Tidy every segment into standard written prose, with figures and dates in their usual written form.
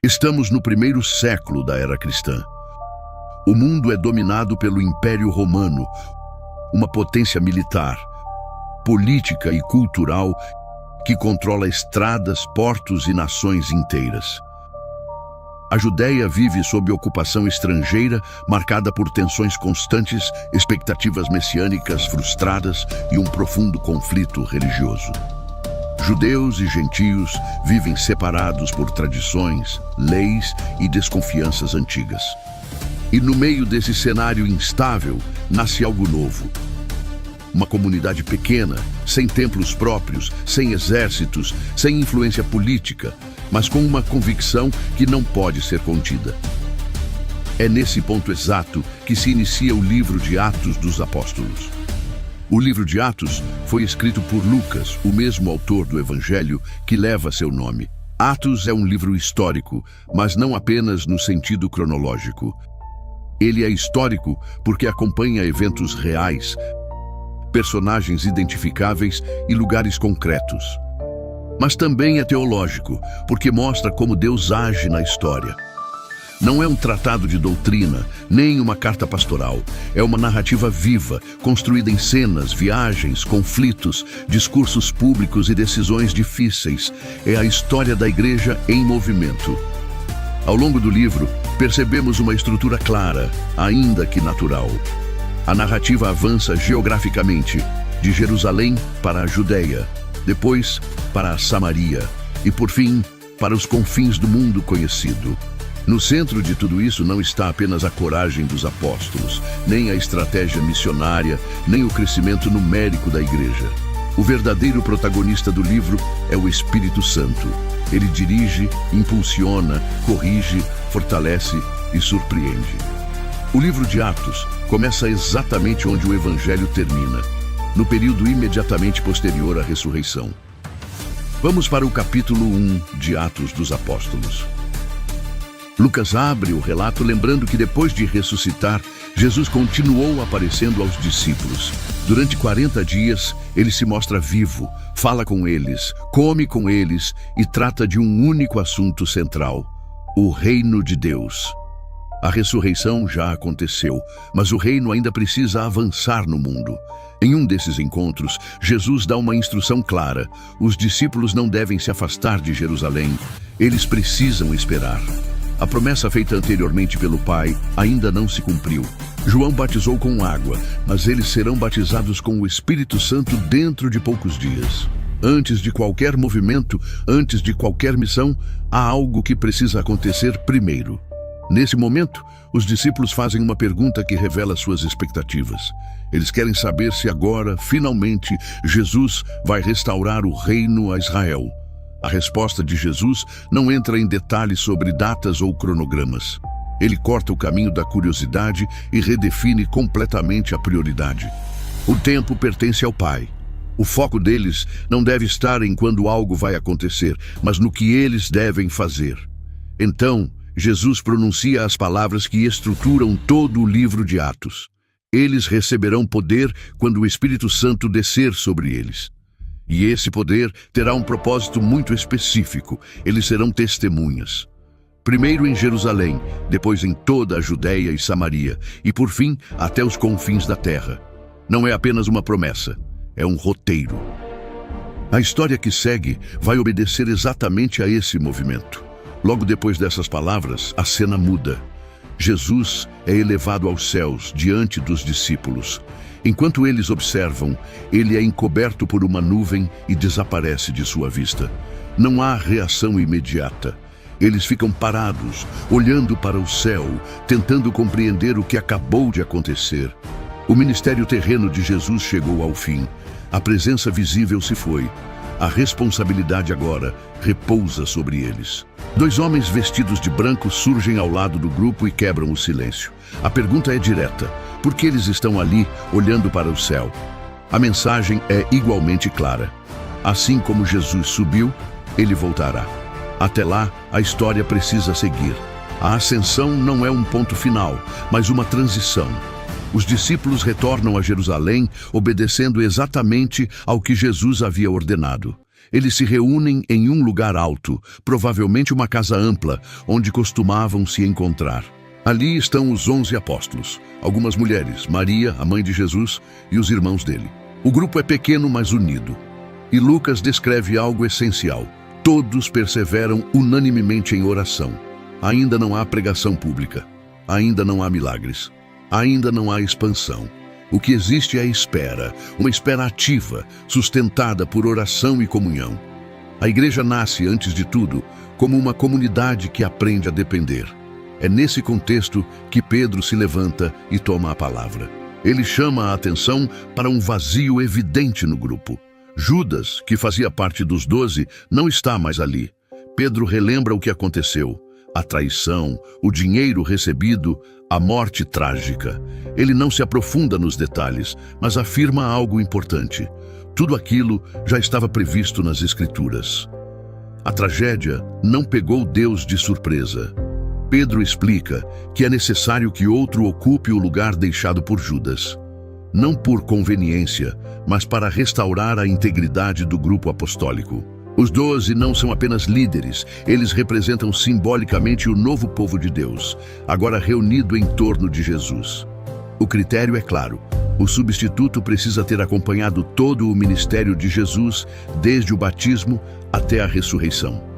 Estamos no primeiro século da era cristã. O mundo é dominado pelo Império Romano, uma potência militar, política e cultural que controla estradas, portos e nações inteiras. A Judéia vive sob ocupação estrangeira, marcada por tensões constantes, expectativas messiânicas frustradas e um profundo conflito religioso. Judeus e gentios vivem separados por tradições, leis e desconfianças antigas. E no meio desse cenário instável, nasce algo novo. Uma comunidade pequena, sem templos próprios, sem exércitos, sem influência política, mas com uma convicção que não pode ser contida. É nesse ponto exato que se inicia o livro de Atos dos Apóstolos. O livro de Atos foi escrito por Lucas, o mesmo autor do Evangelho que leva seu nome. Atos é um livro histórico, mas não apenas no sentido cronológico. Ele é histórico porque acompanha eventos reais, personagens identificáveis e lugares concretos. Mas também é teológico, porque mostra como Deus age na história. Não é um tratado de doutrina, nem uma carta pastoral. É uma narrativa viva, construída em cenas, viagens, conflitos, discursos públicos e decisões difíceis. É a história da igreja em movimento. Ao longo do livro, percebemos uma estrutura clara, ainda que natural. A narrativa avança geograficamente, de Jerusalém para a Judéia, depois para a Samaria e, por fim, para os confins do mundo conhecido. No centro de tudo isso não está apenas a coragem dos apóstolos, nem a estratégia missionária, nem o crescimento numérico da igreja. O verdadeiro protagonista do livro é o Espírito Santo. Ele dirige, impulsiona, corrige, fortalece e surpreende. O livro de Atos começa exatamente onde o Evangelho termina, no período imediatamente posterior à ressurreição. Vamos para o capítulo 1 de Atos dos Apóstolos. Lucas abre o relato lembrando que depois de ressuscitar, Jesus continuou aparecendo aos discípulos. Durante 40 dias, ele se mostra vivo, fala com eles, come com eles e trata de um único assunto central: o reino de Deus. A ressurreição já aconteceu, mas o reino ainda precisa avançar no mundo. Em um desses encontros, Jesus dá uma instrução clara: os discípulos não devem se afastar de Jerusalém, eles precisam esperar. A promessa feita anteriormente pelo Pai ainda não se cumpriu. João batizou com água, mas eles serão batizados com o Espírito Santo dentro de poucos dias. Antes de qualquer movimento, antes de qualquer missão, há algo que precisa acontecer primeiro. Nesse momento, os discípulos fazem uma pergunta que revela suas expectativas. Eles querem saber se agora, finalmente, Jesus vai restaurar o reino a Israel. A resposta de Jesus não entra em detalhes sobre datas ou cronogramas. Ele corta o caminho da curiosidade e redefine completamente a prioridade. O tempo pertence ao Pai. O foco deles não deve estar em quando algo vai acontecer, mas no que eles devem fazer. Então, Jesus pronuncia as palavras que estruturam todo o livro de Atos. Eles receberão poder quando o Espírito Santo descer sobre eles. E esse poder terá um propósito muito específico. Eles serão testemunhas. Primeiro em Jerusalém, depois em toda a Judéia e Samaria, e por fim até os confins da terra. Não é apenas uma promessa, é um roteiro. A história que segue vai obedecer exatamente a esse movimento. Logo depois dessas palavras, a cena muda. Jesus é elevado aos céus diante dos discípulos. Enquanto eles observam, ele é encoberto por uma nuvem e desaparece de sua vista. Não há reação imediata. Eles ficam parados, olhando para o céu, tentando compreender o que acabou de acontecer. O ministério terreno de Jesus chegou ao fim. A presença visível se foi. A responsabilidade agora repousa sobre eles. Dois homens vestidos de branco surgem ao lado do grupo e quebram o silêncio. A pergunta é direta: por que eles estão ali, olhando para o céu? A mensagem é igualmente clara. Assim como Jesus subiu, ele voltará. Até lá, a história precisa seguir. A ascensão não é um ponto final, mas uma transição. Os discípulos retornam a Jerusalém, obedecendo exatamente ao que Jesus havia ordenado. Eles se reúnem em um lugar alto, provavelmente uma casa ampla, onde costumavam se encontrar. Ali estão os 11 apóstolos, algumas mulheres, Maria, a mãe de Jesus, e os irmãos dele. O grupo é pequeno, mas unido. E Lucas descreve algo essencial. Todos perseveram unanimemente em oração. Ainda não há pregação pública. Ainda não há milagres. Ainda não há expansão. O que existe é a espera, uma espera ativa, sustentada por oração e comunhão. A igreja nasce, antes de tudo, como uma comunidade que aprende a depender. É nesse contexto que Pedro se levanta e toma a palavra. Ele chama a atenção para um vazio evidente no grupo. Judas, que fazia parte dos 12, não está mais ali. Pedro relembra o que aconteceu. A traição, o dinheiro recebido, a morte trágica. Ele não se aprofunda nos detalhes, mas afirma algo importante. Tudo aquilo já estava previsto nas Escrituras. A tragédia não pegou Deus de surpresa. Pedro explica que é necessário que outro ocupe o lugar deixado por Judas. Não por conveniência, mas para restaurar a integridade do grupo apostólico. Os 12 não são apenas líderes, eles representam simbolicamente o novo povo de Deus, agora reunido em torno de Jesus. O critério é claro: o substituto precisa ter acompanhado todo o ministério de Jesus, desde o batismo até a ressurreição.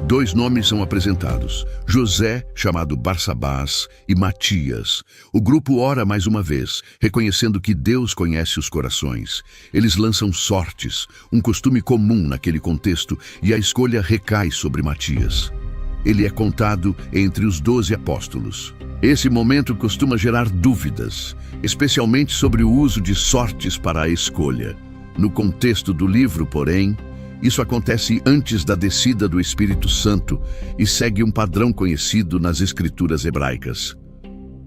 2 nomes são apresentados: José, chamado Barsabás, e Matias. O grupo ora mais uma vez, reconhecendo que Deus conhece os corações. Eles lançam sortes, um costume comum naquele contexto, e a escolha recai sobre Matias. Ele é contado entre os 12 apóstolos. Esse momento costuma gerar dúvidas, especialmente sobre o uso de sortes para a escolha. No contexto do livro, porém, isso acontece antes da descida do Espírito Santo e segue um padrão conhecido nas escrituras hebraicas.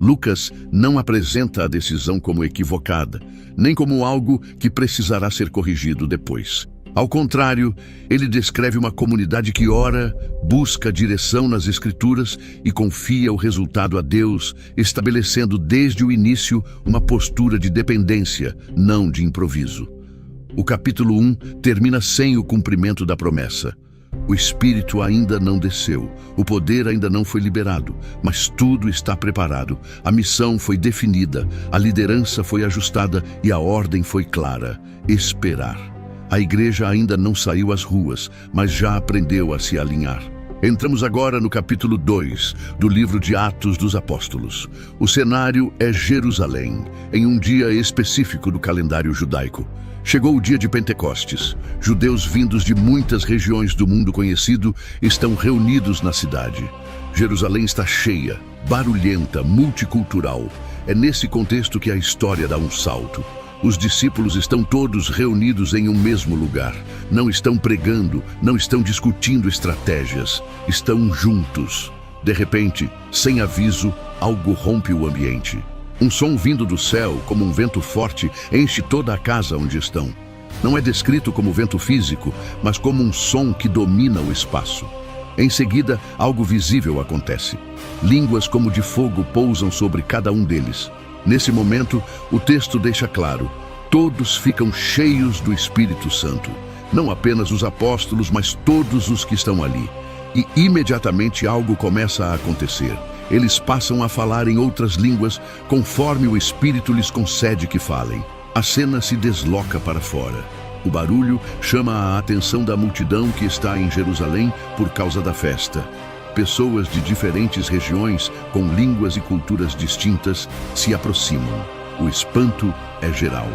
Lucas não apresenta a decisão como equivocada, nem como algo que precisará ser corrigido depois. Ao contrário, ele descreve uma comunidade que ora, busca direção nas Escrituras e confia o resultado a Deus, estabelecendo desde o início uma postura de dependência, não de improviso. O capítulo 1 termina sem o cumprimento da promessa. O Espírito ainda não desceu, o poder ainda não foi liberado, mas tudo está preparado. A missão foi definida, a liderança foi ajustada e a ordem foi clara: esperar. A igreja ainda não saiu às ruas, mas já aprendeu a se alinhar. Entramos agora no capítulo 2 do livro de Atos dos Apóstolos. O cenário é Jerusalém, em um dia específico do calendário judaico. Chegou o dia de Pentecostes. Judeus vindos de muitas regiões do mundo conhecido estão reunidos na cidade. Jerusalém está cheia, barulhenta, multicultural. É nesse contexto que a história dá um salto. Os discípulos estão todos reunidos em um mesmo lugar. Não estão pregando, não estão discutindo estratégias. Estão juntos. De repente, sem aviso, algo rompe o ambiente. Um som vindo do céu, como um vento forte, enche toda a casa onde estão. Não é descrito como vento físico, mas como um som que domina o espaço. Em seguida, algo visível acontece. Línguas como de fogo pousam sobre cada um deles. Nesse momento, o texto deixa claro: todos ficam cheios do Espírito Santo. Não apenas os apóstolos, mas todos os que estão ali. E imediatamente algo começa a acontecer. Eles passam a falar em outras línguas conforme o Espírito lhes concede que falem. A cena se desloca para fora. O barulho chama a atenção da multidão que está em Jerusalém por causa da festa. Pessoas de diferentes regiões, com línguas e culturas distintas, se aproximam. O espanto é geral.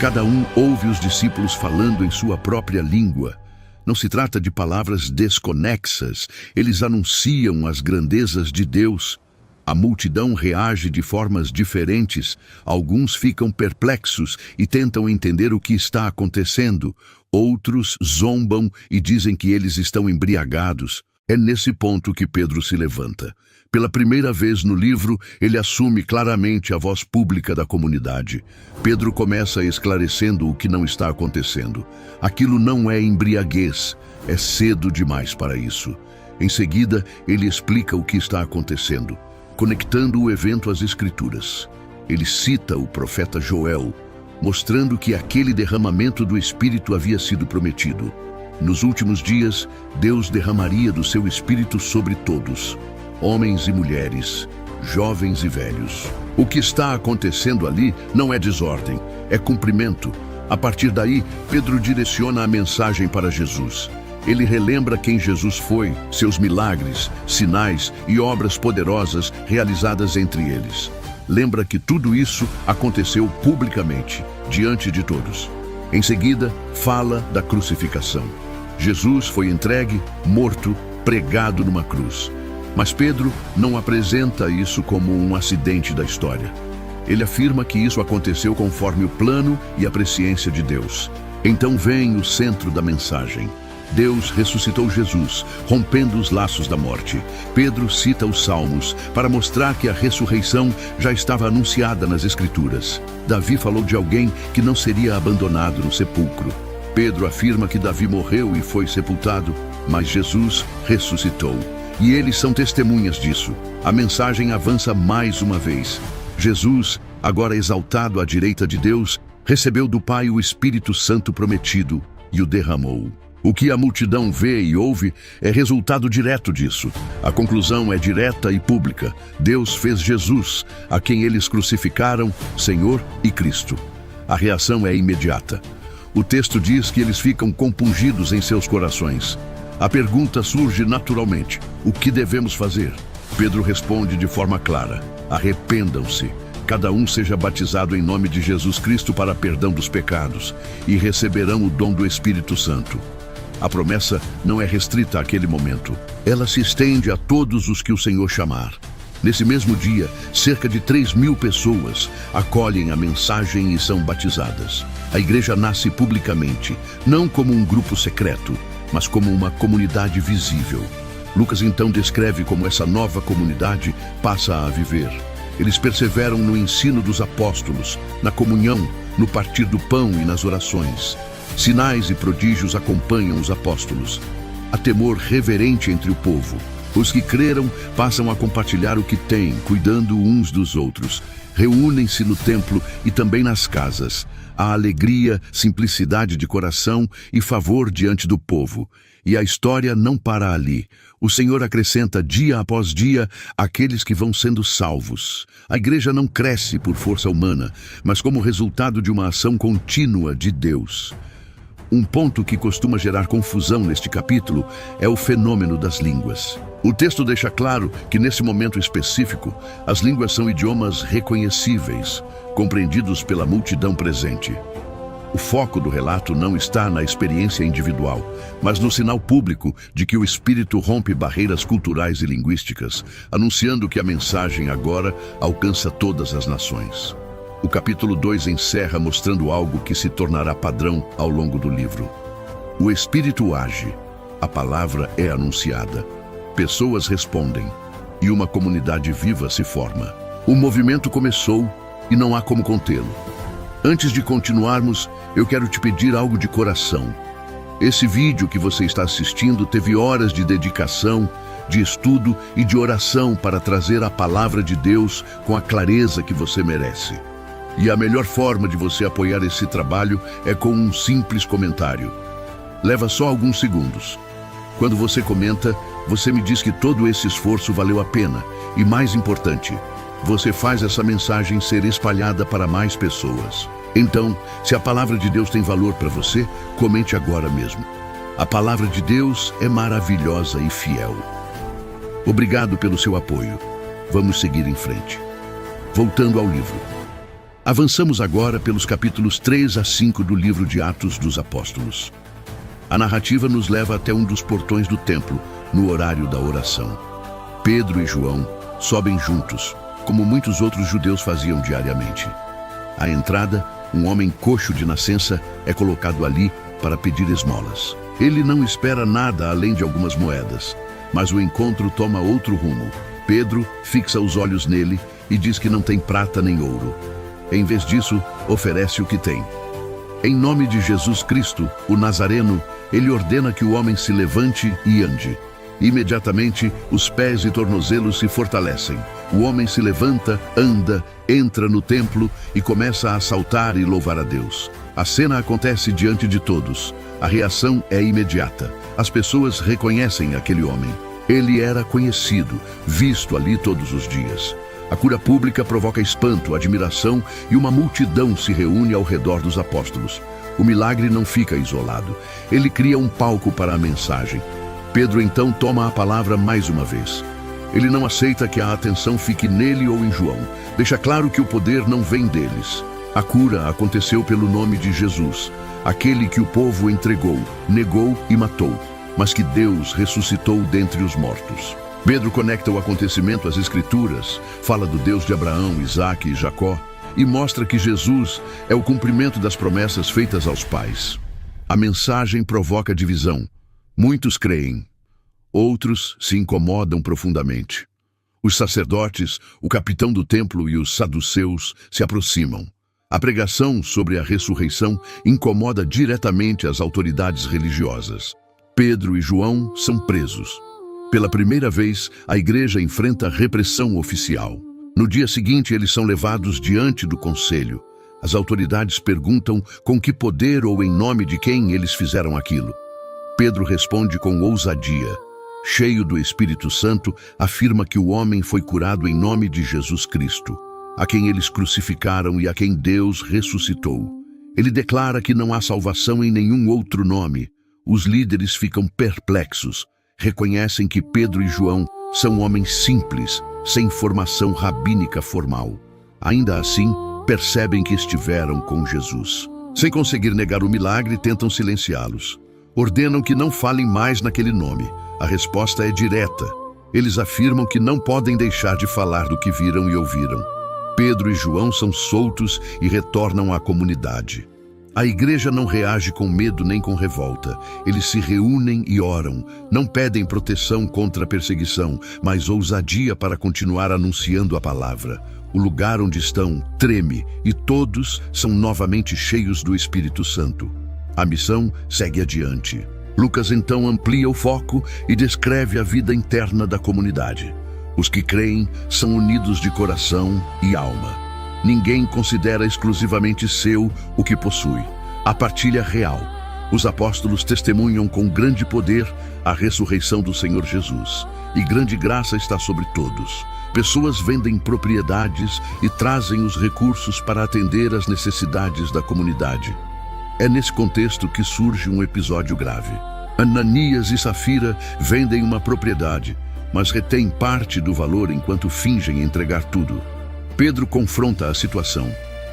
Cada um ouve os discípulos falando em sua própria língua. Não se trata de palavras desconexas, eles anunciam as grandezas de Deus. A multidão reage de formas diferentes, alguns ficam perplexos e tentam entender o que está acontecendo, outros zombam e dizem que eles estão embriagados. É nesse ponto que Pedro se levanta. Pela primeira vez no livro, ele assume claramente a voz pública da comunidade. Pedro começa esclarecendo o que não está acontecendo. Aquilo não é embriaguez, é cedo demais para isso. Em seguida, ele explica o que está acontecendo, conectando o evento às Escrituras. Ele cita o profeta Joel, mostrando que aquele derramamento do Espírito havia sido prometido. Nos últimos dias, Deus derramaria do seu Espírito sobre todos, homens e mulheres, jovens e velhos. O que está acontecendo ali não é desordem, é cumprimento. A partir daí, Pedro direciona a mensagem para Jesus. Ele relembra quem Jesus foi, seus milagres, sinais e obras poderosas realizadas entre eles. Lembra que tudo isso aconteceu publicamente, diante de todos. Em seguida, fala da crucificação. Jesus foi entregue, morto, pregado numa cruz. Mas Pedro não apresenta isso como um acidente da história. Ele afirma que isso aconteceu conforme o plano e a presciência de Deus. Então vem o centro da mensagem. Deus ressuscitou Jesus, rompendo os laços da morte. Pedro cita os Salmos para mostrar que a ressurreição já estava anunciada nas Escrituras. Davi falou de alguém que não seria abandonado no sepulcro. Pedro afirma que Davi morreu e foi sepultado, mas Jesus ressuscitou. E eles são testemunhas disso. A mensagem avança mais uma vez. Jesus, agora exaltado à direita de Deus, recebeu do Pai o Espírito Santo prometido e o derramou. O que a multidão vê e ouve é resultado direto disso. A conclusão é direta e pública. Deus fez Jesus, a quem eles crucificaram, Senhor e Cristo. A reação é imediata. O texto diz que eles ficam compungidos em seus corações. A pergunta surge naturalmente: o que devemos fazer? Pedro responde de forma clara: arrependam-se. Cada um seja batizado em nome de Jesus Cristo para perdão dos pecados e receberão o dom do Espírito Santo. A promessa não é restrita àquele momento. Ela se estende a todos os que o Senhor chamar. Nesse mesmo dia, cerca de 3.000 pessoas acolhem a mensagem e são batizadas. A igreja nasce publicamente, não como um grupo secreto, mas como uma comunidade visível. Lucas então descreve como essa nova comunidade passa a viver. Eles perseveram no ensino dos apóstolos, na comunhão, no partir do pão e nas orações. Sinais e prodígios acompanham os apóstolos. Há temor reverente entre o povo. Os que creram passam a compartilhar o que têm, cuidando uns dos outros. Reúnem-se no templo e também nas casas. Há alegria, simplicidade de coração e favor diante do povo. E a história não para ali. O Senhor acrescenta dia após dia aqueles que vão sendo salvos. A igreja não cresce por força humana, mas como resultado de uma ação contínua de Deus. Um ponto que costuma gerar confusão neste capítulo é o fenômeno das línguas. O texto deixa claro que, nesse momento específico, as línguas são idiomas reconhecíveis, compreendidos pela multidão presente. O foco do relato não está na experiência individual, mas no sinal público de que o Espírito rompe barreiras culturais e linguísticas, anunciando que a mensagem agora alcança todas as nações. O capítulo 2 encerra mostrando algo que se tornará padrão ao longo do livro. O Espírito age, a palavra é anunciada, pessoas respondem e uma comunidade viva se forma. O movimento começou e não há como contê-lo. Antes de continuarmos, eu quero te pedir algo de coração. Esse vídeo que você está assistindo teve horas de dedicação, de estudo e de oração para trazer a palavra de Deus com a clareza que você merece. E a melhor forma de você apoiar esse trabalho é com um simples comentário. Leva só alguns segundos. Quando você comenta, você me diz que todo esse esforço valeu a pena. E mais importante, você faz essa mensagem ser espalhada para mais pessoas. Então, se a palavra de Deus tem valor para você, comente agora mesmo. A palavra de Deus é maravilhosa e fiel. Obrigado pelo seu apoio. Vamos seguir em frente. Voltando ao livro. Avançamos agora pelos capítulos 3 a 5 do livro de Atos dos Apóstolos. A narrativa nos leva até um dos portões do templo, no horário da oração. Pedro e João sobem juntos, como muitos outros judeus faziam diariamente. À entrada, um homem coxo de nascença é colocado ali para pedir esmolas. Ele não espera nada além de algumas moedas, mas o encontro toma outro rumo. Pedro fixa os olhos nele e diz que não tem prata nem ouro. Em vez disso, oferece o que tem. Em nome de Jesus Cristo, o Nazareno, ele ordena que o homem se levante e ande. Imediatamente, os pés e tornozelos se fortalecem. O homem se levanta, anda, entra no templo e começa a saltar e louvar a Deus. A cena acontece diante de todos. A reação é imediata. As pessoas reconhecem aquele homem. Ele era conhecido, visto ali todos os dias. A cura pública provoca espanto, admiração e uma multidão se reúne ao redor dos apóstolos. O milagre não fica isolado. Ele cria um palco para a mensagem. Pedro então toma a palavra mais uma vez. Ele não aceita que a atenção fique nele ou em João. Deixa claro que o poder não vem deles. A cura aconteceu pelo nome de Jesus, aquele que o povo entregou, negou e matou, mas que Deus ressuscitou dentre os mortos. Pedro conecta o acontecimento às Escrituras, fala do Deus de Abraão, Isaque e Jacó, e mostra que Jesus é o cumprimento das promessas feitas aos pais. A mensagem provoca divisão. Muitos creem, outros se incomodam profundamente. Os sacerdotes, o capitão do templo e os saduceus se aproximam. A pregação sobre a ressurreição incomoda diretamente as autoridades religiosas. Pedro e João são presos. Pela primeira vez, a igreja enfrenta repressão oficial. No dia seguinte, eles são levados diante do conselho. As autoridades perguntam com que poder ou em nome de quem eles fizeram aquilo. Pedro responde com ousadia. Cheio do Espírito Santo, afirma que o homem foi curado em nome de Jesus Cristo, a quem eles crucificaram e a quem Deus ressuscitou. Ele declara que não há salvação em nenhum outro nome. Os líderes ficam perplexos. Reconhecem que Pedro e João são homens simples, sem formação rabínica formal. Ainda assim, percebem que estiveram com Jesus. Sem conseguir negar o milagre, tentam silenciá-los. Ordenam que não falem mais naquele nome. A resposta é direta. Eles afirmam que não podem deixar de falar do que viram e ouviram. Pedro e João são soltos e retornam à comunidade. A igreja não reage com medo nem com revolta. Eles se reúnem e oram. Não pedem proteção contra a perseguição, mas ousadia para continuar anunciando a palavra. O lugar onde estão treme e todos são novamente cheios do Espírito Santo. A missão segue adiante. Lucas então amplia o foco e descreve a vida interna da comunidade. Os que creem são unidos de coração e alma. Ninguém considera exclusivamente seu o que possui. A partilha real. Os apóstolos testemunham com grande poder a ressurreição do Senhor Jesus. E grande graça está sobre todos. Pessoas vendem propriedades e trazem os recursos para atender às necessidades da comunidade. É nesse contexto que surge um episódio grave. Ananias e Safira vendem uma propriedade, mas retêm parte do valor enquanto fingem entregar tudo. Pedro confronta a situação.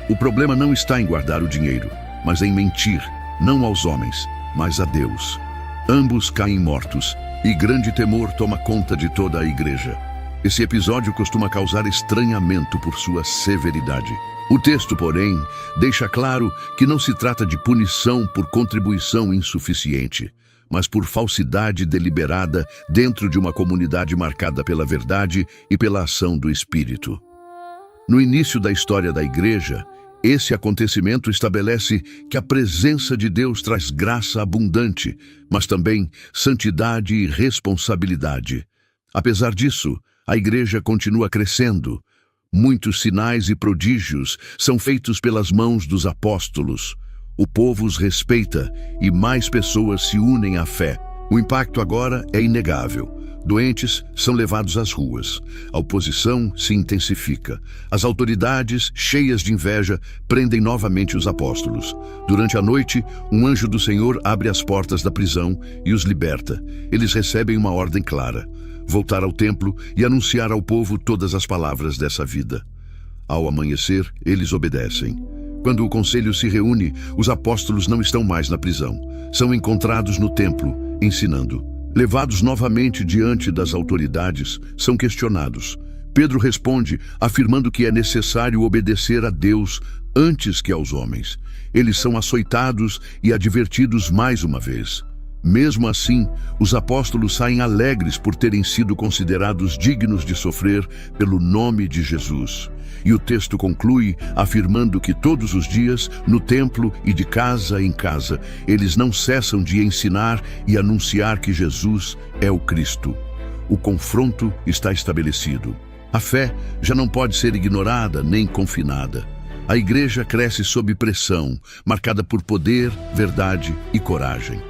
O problema não está em guardar o dinheiro, mas em mentir, não aos homens, mas a Deus. Ambos caem mortos, e grande temor toma conta de toda a igreja. Esse episódio costuma causar estranhamento por sua severidade. O texto, porém, deixa claro que não se trata de punição por contribuição insuficiente, mas por falsidade deliberada dentro de uma comunidade marcada pela verdade e pela ação do Espírito. No início da história da igreja, esse acontecimento estabelece que a presença de Deus traz graça abundante, mas também santidade e responsabilidade. Apesar disso, a igreja continua crescendo. Muitos sinais e prodígios são feitos pelas mãos dos apóstolos. O povo os respeita e mais pessoas se unem à fé. O impacto agora é inegável. Doentes são levados às ruas. A oposição se intensifica. As autoridades, cheias de inveja, prendem novamente os apóstolos. Durante a noite, um anjo do Senhor abre as portas da prisão e os liberta. Eles recebem uma ordem clara: voltar ao templo e anunciar ao povo todas as palavras dessa vida. Ao amanhecer, eles obedecem. Quando o conselho se reúne, os apóstolos não estão mais na prisão. São encontrados no templo, ensinando. Levados novamente diante das autoridades, são questionados. Pedro responde, afirmando que é necessário obedecer a Deus antes que aos homens. Eles são açoitados e advertidos mais uma vez. Mesmo assim, os apóstolos saem alegres por terem sido considerados dignos de sofrer pelo nome de Jesus. E o texto conclui afirmando que todos os dias, no templo e de casa em casa, eles não cessam de ensinar e anunciar que Jesus é o Cristo. O confronto está estabelecido. A fé já não pode ser ignorada nem confinada. A igreja cresce sob pressão, marcada por poder, verdade e coragem.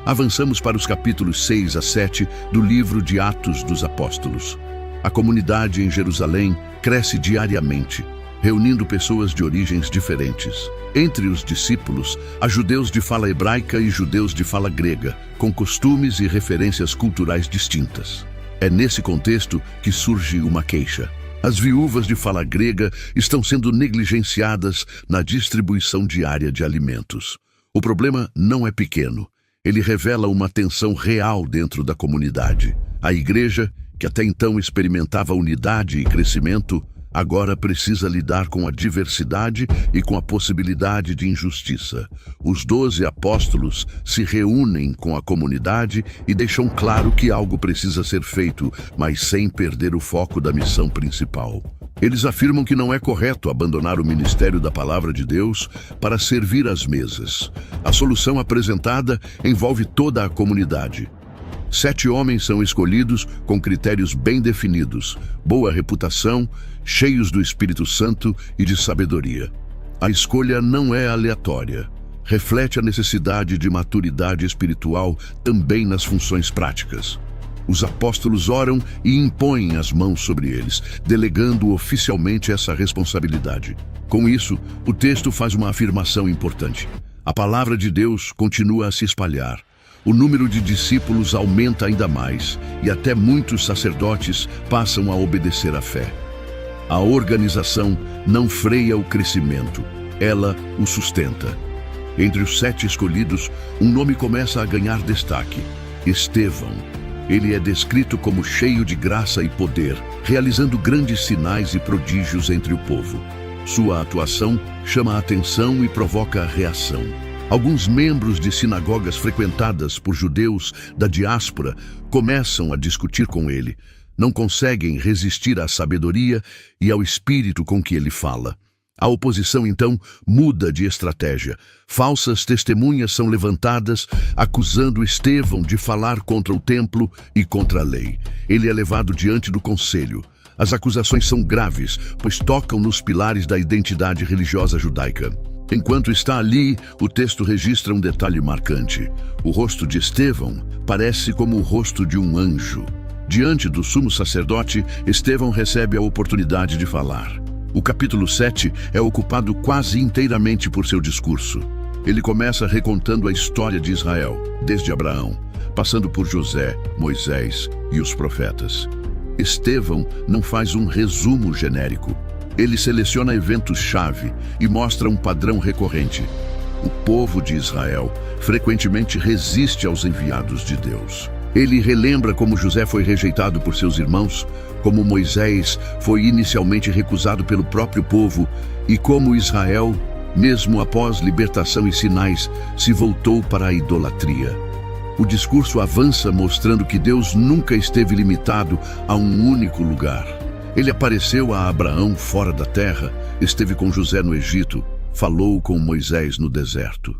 Avançamos para os capítulos 6 a 7 do livro de Atos dos Apóstolos. A comunidade em Jerusalém cresce diariamente, reunindo pessoas de origens diferentes. Entre os discípulos, há judeus de fala hebraica e judeus de fala grega, com costumes e referências culturais distintas. É nesse contexto que surge uma queixa. As viúvas de fala grega estão sendo negligenciadas na distribuição diária de alimentos. O problema não é pequeno. Ele revela uma tensão real dentro da comunidade. A igreja, que até então experimentava unidade e crescimento, agora precisa lidar com a diversidade e com a possibilidade de injustiça. Os 12 apóstolos se reúnem com a comunidade e deixam claro que algo precisa ser feito, mas sem perder o foco da missão principal. Eles afirmam que não é correto abandonar o ministério da Palavra de Deus para servir às mesas. A solução apresentada envolve toda a comunidade. 7 homens são escolhidos com critérios bem definidos, boa reputação, cheios do Espírito Santo e de sabedoria. A escolha não é aleatória. Reflete a necessidade de maturidade espiritual também nas funções práticas. Os apóstolos oram e impõem as mãos sobre eles, delegando oficialmente essa responsabilidade. Com isso, o texto faz uma afirmação importante. A palavra de Deus continua a se espalhar. O número de discípulos aumenta ainda mais e até muitos sacerdotes passam a obedecer à fé. A organização não freia o crescimento, ela o sustenta. Entre os 7 escolhidos, um nome começa a ganhar destaque: Estevão. Ele é descrito como cheio de graça e poder, realizando grandes sinais e prodígios entre o povo. Sua atuação chama a atenção e provoca a reação. Alguns membros de sinagogas frequentadas por judeus da diáspora começam a discutir com ele. Não conseguem resistir à sabedoria e ao espírito com que ele fala. A oposição, então, muda de estratégia. Falsas testemunhas são levantadas, acusando Estevão de falar contra o templo e contra a lei. Ele é levado diante do conselho. As acusações são graves, pois tocam nos pilares da identidade religiosa judaica. Enquanto está ali, o texto registra um detalhe marcante. O rosto de Estevão parece como o rosto de um anjo. Diante do sumo sacerdote, Estevão recebe a oportunidade de falar. O capítulo 7 é ocupado quase inteiramente por seu discurso. Ele começa recontando a história de Israel, desde Abraão, passando por José, Moisés e os profetas. Estevão não faz um resumo genérico. Ele seleciona eventos-chave e mostra um padrão recorrente. O povo de Israel frequentemente resiste aos enviados de Deus. Ele relembra como José foi rejeitado por seus irmãos, como Moisés foi inicialmente recusado pelo próprio povo e como Israel, mesmo após libertação e sinais, se voltou para a idolatria. O discurso avança mostrando que Deus nunca esteve limitado a um único lugar. Ele apareceu a Abraão fora da terra, esteve com José no Egito, falou com Moisés no deserto.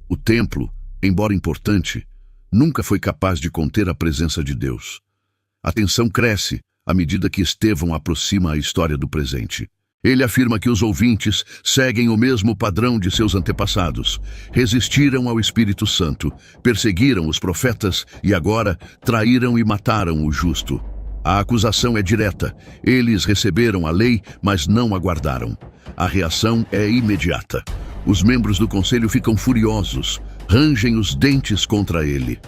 O templo, embora importante, nunca foi capaz de conter a presença de Deus. A tensão cresce à medida que Estevão aproxima a história do presente. Ele afirma que os ouvintes seguem o mesmo padrão de seus antepassados. Resistiram ao Espírito Santo, perseguiram os profetas e agora traíram e mataram o justo. A acusação é direta. Eles receberam a lei, mas não a guardaram. A reação é imediata. Os membros do conselho ficam furiosos, rangem os dentes contra ele.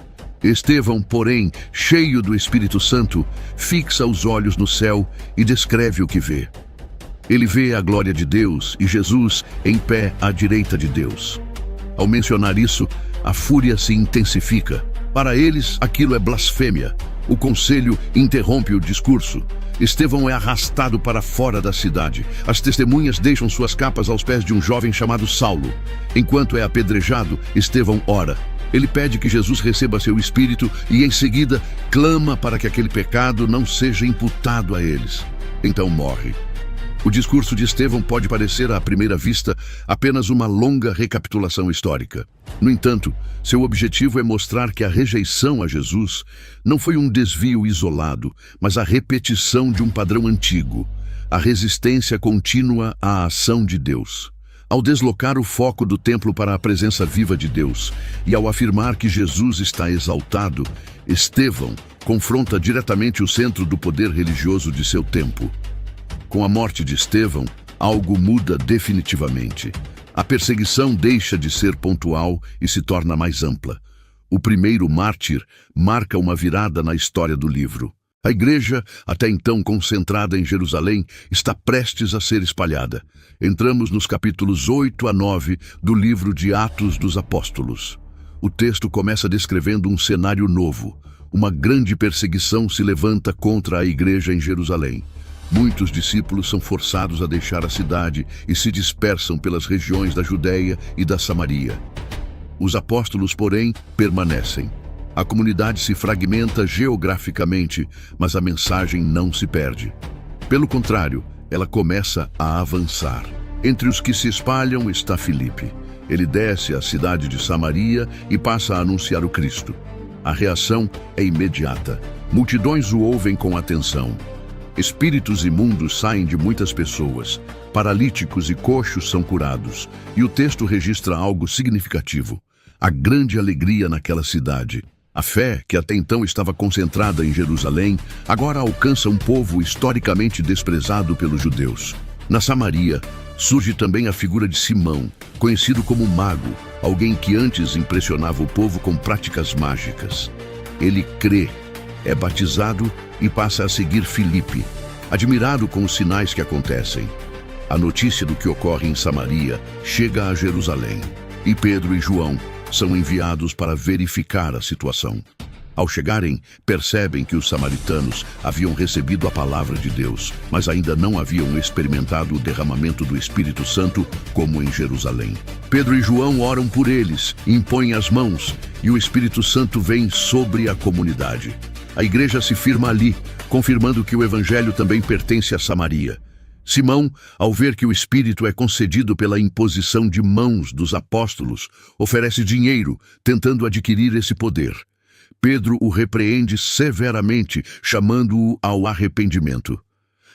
Estevão, porém, cheio do Espírito Santo, fixa os olhos no céu e descreve o que vê. Ele vê a glória de Deus e Jesus em pé à direita de Deus. Ao mencionar isso, a fúria se intensifica. Para eles, aquilo é blasfêmia. O conselho interrompe o discurso. Estevão é arrastado para fora da cidade. As testemunhas deixam suas capas aos pés de um jovem chamado Saulo. Enquanto é apedrejado, Estevão ora. Ele pede que Jesus receba seu espírito e, em seguida, clama para que aquele pecado não seja imputado a eles. Então morre. O discurso de Estevão pode parecer, à primeira vista, apenas uma longa recapitulação histórica. No entanto, seu objetivo é mostrar que a rejeição a Jesus não foi um desvio isolado, mas a repetição de um padrão antigo, a resistência contínua à ação de Deus. Ao deslocar o foco do templo para a presença viva de Deus e ao afirmar que Jesus está exaltado, Estevão confronta diretamente o centro do poder religioso de seu tempo. Com a morte de Estevão, algo muda definitivamente. A perseguição deixa de ser pontual e se torna mais ampla. O primeiro mártir marca uma virada na história do livro. A igreja, até então concentrada em Jerusalém, está prestes a ser espalhada. Entramos nos capítulos 8 a 9 do livro de Atos dos Apóstolos. O texto começa descrevendo um cenário novo. Uma grande perseguição se levanta contra a igreja em Jerusalém. Muitos discípulos são forçados a deixar a cidade e se dispersam pelas regiões da Judéia e da Samaria. Os apóstolos, porém, permanecem. A comunidade se fragmenta geograficamente, mas a mensagem não se perde. Pelo contrário, ela começa a avançar. Entre os que se espalham está Filipe. Ele desce à cidade de Samaria e passa a anunciar o Cristo. A reação é imediata. Multidões o ouvem com atenção. Espíritos imundos saem de muitas pessoas. Paralíticos e coxos são curados. E o texto registra algo significativo. A grande alegria naquela cidade. A fé, que até então estava concentrada em Jerusalém, agora alcança um povo historicamente desprezado pelos judeus. Na Samaria, surge também a figura de Simão, conhecido como mago, alguém que antes impressionava o povo com práticas mágicas. Ele crê, é batizado e passa a seguir Filipe, admirado com os sinais que acontecem. A notícia do que ocorre em Samaria chega a Jerusalém, e Pedro e João são enviados para verificar a situação. Ao chegarem, percebem que os samaritanos haviam recebido a palavra de Deus, mas ainda não haviam experimentado o derramamento do Espírito Santo como em Jerusalém. Pedro e João oram por eles, impõem as mãos, e o Espírito Santo vem sobre a comunidade. A igreja se firma ali, confirmando que o Evangelho também pertence a Samaria. Simão, ao ver que o Espírito é concedido pela imposição de mãos dos apóstolos, oferece dinheiro, tentando adquirir esse poder. Pedro o repreende severamente, chamando-o ao arrependimento.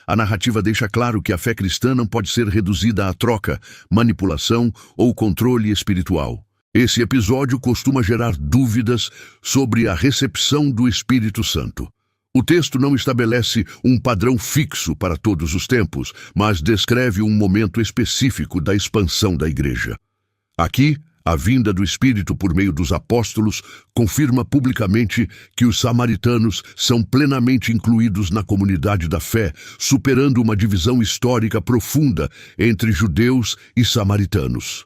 A narrativa deixa claro que a fé cristã não pode ser reduzida a troca, manipulação ou controle espiritual. Esse episódio costuma gerar dúvidas sobre a recepção do Espírito Santo. O texto não estabelece um padrão fixo para todos os tempos, mas descreve um momento específico da expansão da igreja. Aqui, a vinda do Espírito por meio dos apóstolos confirma publicamente que os samaritanos são plenamente incluídos na comunidade da fé, superando uma divisão histórica profunda entre judeus e samaritanos.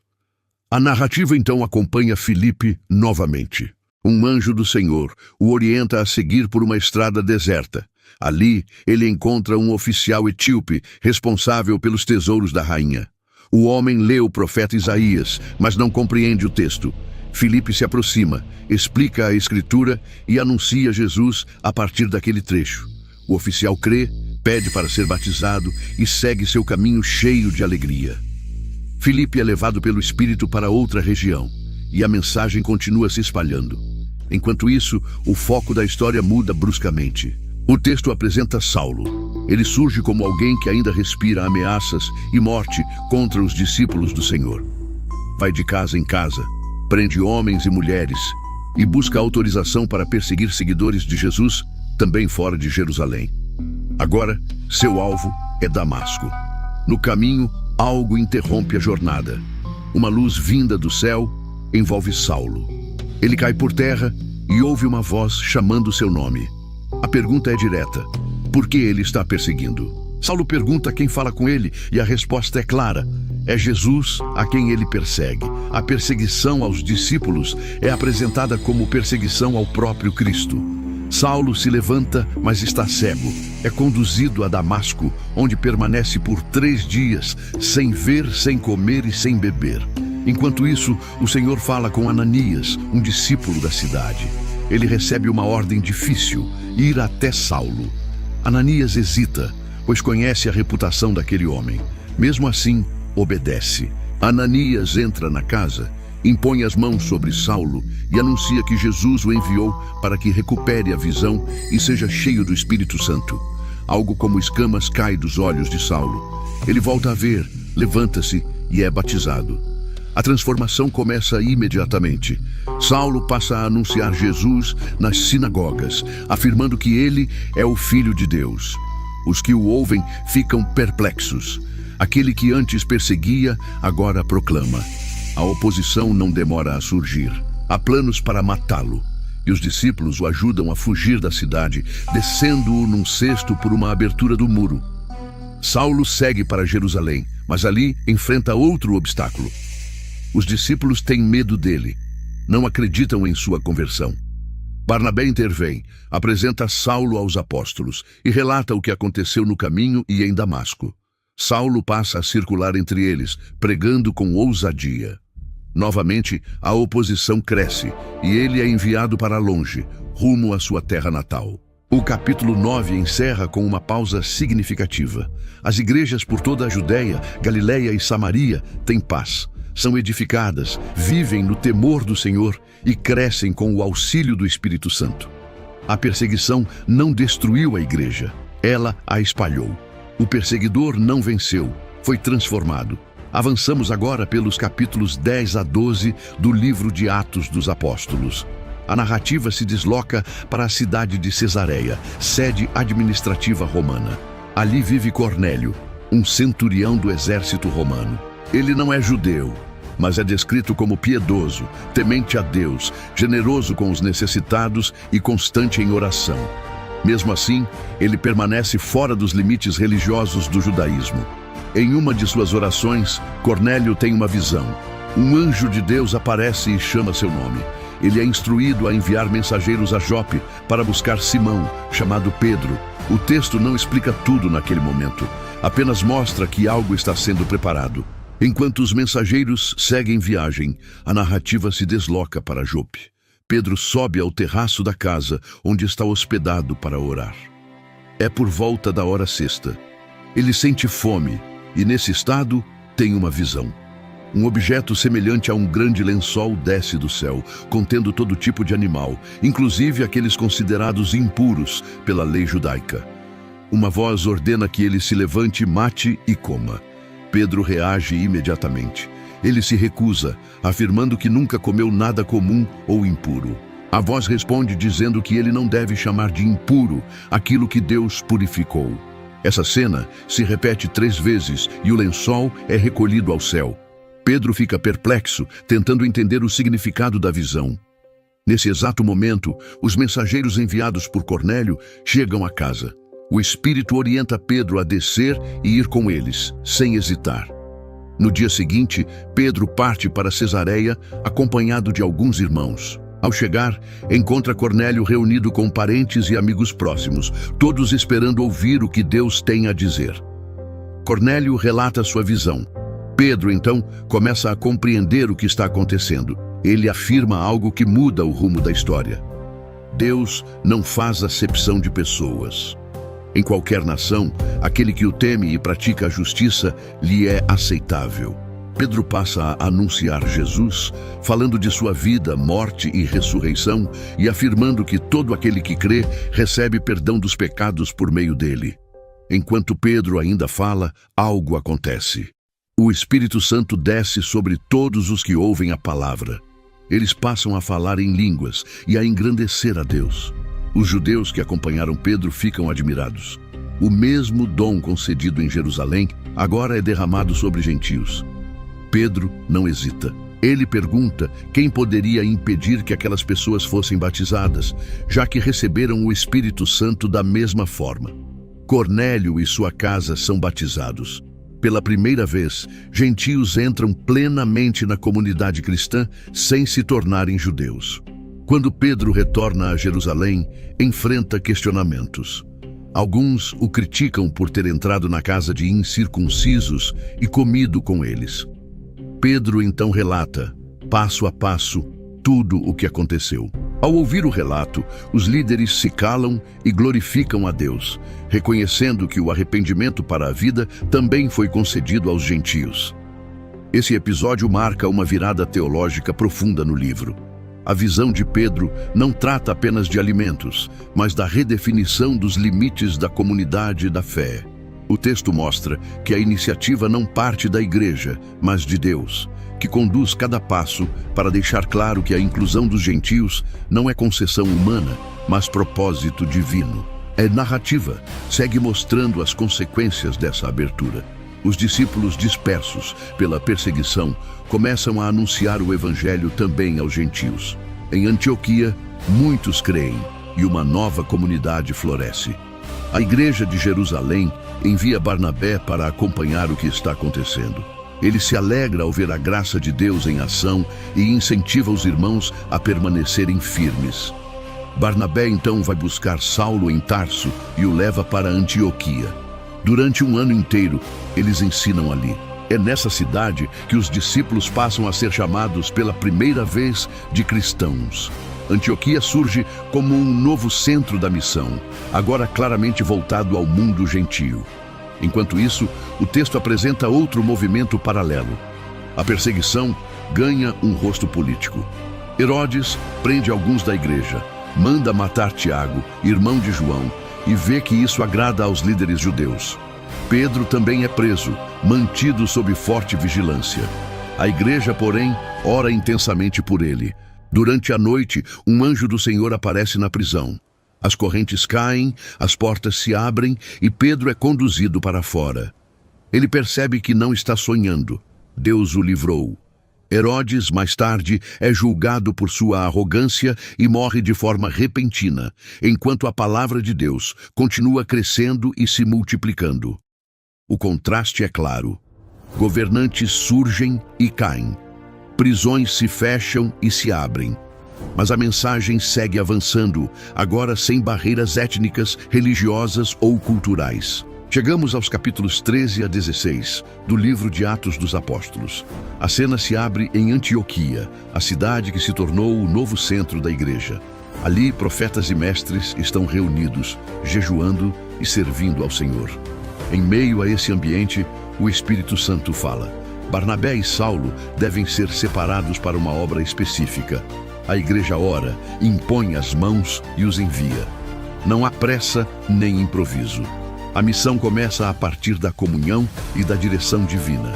A narrativa então acompanha Filipe novamente. Um anjo do Senhor o orienta a seguir por uma estrada deserta. Ali, ele encontra um oficial etíope responsável pelos tesouros da rainha. O homem lê o profeta Isaías, mas não compreende o texto. Filipe se aproxima, explica a escritura e anuncia Jesus a partir daquele trecho. O oficial crê, pede para ser batizado e segue seu caminho cheio de alegria. Filipe é levado pelo Espírito para outra região, e a mensagem continua se espalhando. Enquanto isso, o foco da história muda bruscamente. O texto apresenta Saulo. Ele surge como alguém que ainda respira ameaças e morte contra os discípulos do Senhor. Vai de casa em casa, prende homens e mulheres e busca autorização para perseguir seguidores de Jesus, também fora de Jerusalém. Agora, seu alvo é Damasco. No caminho, algo interrompe a jornada. Uma luz vinda do céu envolve Saulo. Ele cai por terra e ouve uma voz chamando seu nome. A pergunta é direta: por que ele está perseguindo? Saulo pergunta quem fala com ele e a resposta é clara: é Jesus a quem ele persegue. A perseguição aos discípulos é apresentada como perseguição ao próprio Cristo. Saulo se levanta, mas está cego. É conduzido a Damasco, onde permanece por 3 dias, sem ver, sem comer e sem beber. Enquanto isso, o Senhor fala com Ananias, um discípulo da cidade. Ele recebe uma ordem difícil: ir até Saulo. Ananias hesita, pois conhece a reputação daquele homem. Mesmo assim, obedece. Ananias entra na casa, impõe as mãos sobre Saulo e anuncia que Jesus o enviou para que recupere a visão e seja cheio do Espírito Santo. Algo como escamas cai dos olhos de Saulo. Ele volta a ver, levanta-se e é batizado. A transformação começa imediatamente. Saulo passa a anunciar Jesus nas sinagogas, afirmando que ele é o Filho de Deus. Os que o ouvem ficam perplexos. Aquele que antes perseguia, agora proclama. A oposição não demora a surgir. Há planos para matá-lo. E os discípulos o ajudam a fugir da cidade, descendo-o num cesto por uma abertura do muro. Saulo segue para Jerusalém, mas ali enfrenta outro obstáculo. Os discípulos têm medo dele. Não acreditam em sua conversão. Barnabé intervém, apresenta Saulo aos apóstolos e relata o que aconteceu no caminho e em Damasco. Saulo passa a circular entre eles, pregando com ousadia. Novamente, a oposição cresce e ele é enviado para longe, rumo à sua terra natal. O capítulo 9 encerra com uma pausa significativa. As igrejas por toda a Judéia, Galiléia e Samaria têm paz. São edificadas, vivem no temor do Senhor e crescem com o auxílio do Espírito Santo. A perseguição não destruiu a igreja, ela a espalhou. O perseguidor não venceu, foi transformado. Avançamos agora pelos capítulos 10 a 12 do livro de Atos dos Apóstolos. A narrativa se desloca para a cidade de Cesareia, sede administrativa romana. Ali vive Cornélio, um centurião do exército romano. Ele não é judeu, mas é descrito como piedoso, temente a Deus, generoso com os necessitados e constante em oração. Mesmo assim, ele permanece fora dos limites religiosos do judaísmo. Em uma de suas orações, Cornélio tem uma visão. Um anjo de Deus aparece e chama seu nome. Ele é instruído a enviar mensageiros a Jope para buscar Simão, chamado Pedro. O texto não explica tudo naquele momento, apenas mostra que algo está sendo preparado. Enquanto os mensageiros seguem viagem, a narrativa se desloca para Jope. Pedro sobe ao terraço da casa onde está hospedado para orar. É por volta da hora sexta. Ele sente fome e, nesse estado, tem uma visão. Um objeto semelhante a um grande lençol desce do céu, contendo todo tipo de animal, inclusive aqueles considerados impuros pela lei judaica. Uma voz ordena que ele se levante, mate e coma. Pedro reage imediatamente. Ele se recusa, afirmando que nunca comeu nada comum ou impuro. A voz responde dizendo que ele não deve chamar de impuro aquilo que Deus purificou. Essa cena se repete 3 vezes e o lençol é recolhido ao céu. Pedro fica perplexo, tentando entender o significado da visão. Nesse exato momento, os mensageiros enviados por Cornélio chegam à casa. O Espírito orienta Pedro a descer e ir com eles, sem hesitar. No dia seguinte, Pedro parte para Cesareia, acompanhado de alguns irmãos. Ao chegar, encontra Cornélio reunido com parentes e amigos próximos, todos esperando ouvir o que Deus tem a dizer. Cornélio relata sua visão. Pedro, então, começa a compreender o que está acontecendo. Ele afirma algo que muda o rumo da história. Deus não faz acepção de pessoas. Em qualquer nação, aquele que o teme e pratica a justiça lhe é aceitável. Pedro passa a anunciar Jesus, falando de sua vida, morte e ressurreição e afirmando que todo aquele que crê recebe perdão dos pecados por meio dele. Enquanto Pedro ainda fala, algo acontece. O Espírito Santo desce sobre todos os que ouvem a palavra. Eles passam a falar em línguas e a engrandecer a Deus. Os judeus que acompanharam Pedro ficam admirados. O mesmo dom concedido em Jerusalém agora é derramado sobre gentios. Pedro não hesita. Ele pergunta quem poderia impedir que aquelas pessoas fossem batizadas, já que receberam o Espírito Santo da mesma forma. Cornélio e sua casa são batizados. Pela primeira vez, gentios entram plenamente na comunidade cristã sem se tornarem judeus. Quando Pedro retorna a Jerusalém, enfrenta questionamentos. Alguns o criticam por ter entrado na casa de incircuncisos e comido com eles. Pedro então relata, passo a passo, tudo o que aconteceu. Ao ouvir o relato, os líderes se calam e glorificam a Deus, reconhecendo que o arrependimento para a vida também foi concedido aos gentios. Esse episódio marca uma virada teológica profunda no livro. A visão de Pedro não trata apenas de alimentos, mas da redefinição dos limites da comunidade da fé. O texto mostra que a iniciativa não parte da igreja, mas de Deus, que conduz cada passo para deixar claro que a inclusão dos gentios não é concessão humana, mas propósito divino. É narrativa, segue mostrando as consequências dessa abertura. Os discípulos dispersos pela perseguição começam a anunciar o evangelho também aos gentios. Em Antioquia, muitos creem e uma nova comunidade floresce. A igreja de Jerusalém envia Barnabé para acompanhar o que está acontecendo. Ele se alegra ao ver a graça de Deus em ação e incentiva os irmãos a permanecerem firmes. Barnabé então vai buscar Saulo em Tarso e o leva para Antioquia. Durante um ano inteiro, eles ensinam ali. É nessa cidade que os discípulos passam a ser chamados pela primeira vez de cristãos. Antioquia surge como um novo centro da missão, agora claramente voltado ao mundo gentio. Enquanto isso, o texto apresenta outro movimento paralelo. A perseguição ganha um rosto político. Herodes prende alguns da igreja, manda matar Tiago, irmão de João, e vê que isso agrada aos líderes judeus. Pedro também é preso, mantido sob forte vigilância. A igreja, porém, ora intensamente por ele. Durante a noite, um anjo do Senhor aparece na prisão. As correntes caem, as portas se abrem e Pedro é conduzido para fora. Ele percebe que não está sonhando. Deus o livrou. Herodes, mais tarde, é julgado por sua arrogância e morre de forma repentina, enquanto a palavra de Deus continua crescendo e se multiplicando. O contraste é claro. Governantes surgem e caem. Prisões se fecham e se abrem. Mas a mensagem segue avançando, agora sem barreiras étnicas, religiosas ou culturais. Chegamos aos capítulos 13 a 16 do livro de Atos dos Apóstolos. A cena se abre em Antioquia, a cidade que se tornou o novo centro da igreja. Ali, profetas e mestres estão reunidos, jejuando e servindo ao Senhor. Em meio a esse ambiente, o Espírito Santo fala. Barnabé e Saulo devem ser separados para uma obra específica. A igreja ora, impõe as mãos e os envia. Não há pressa nem improviso. A missão começa a partir da comunhão e da direção divina.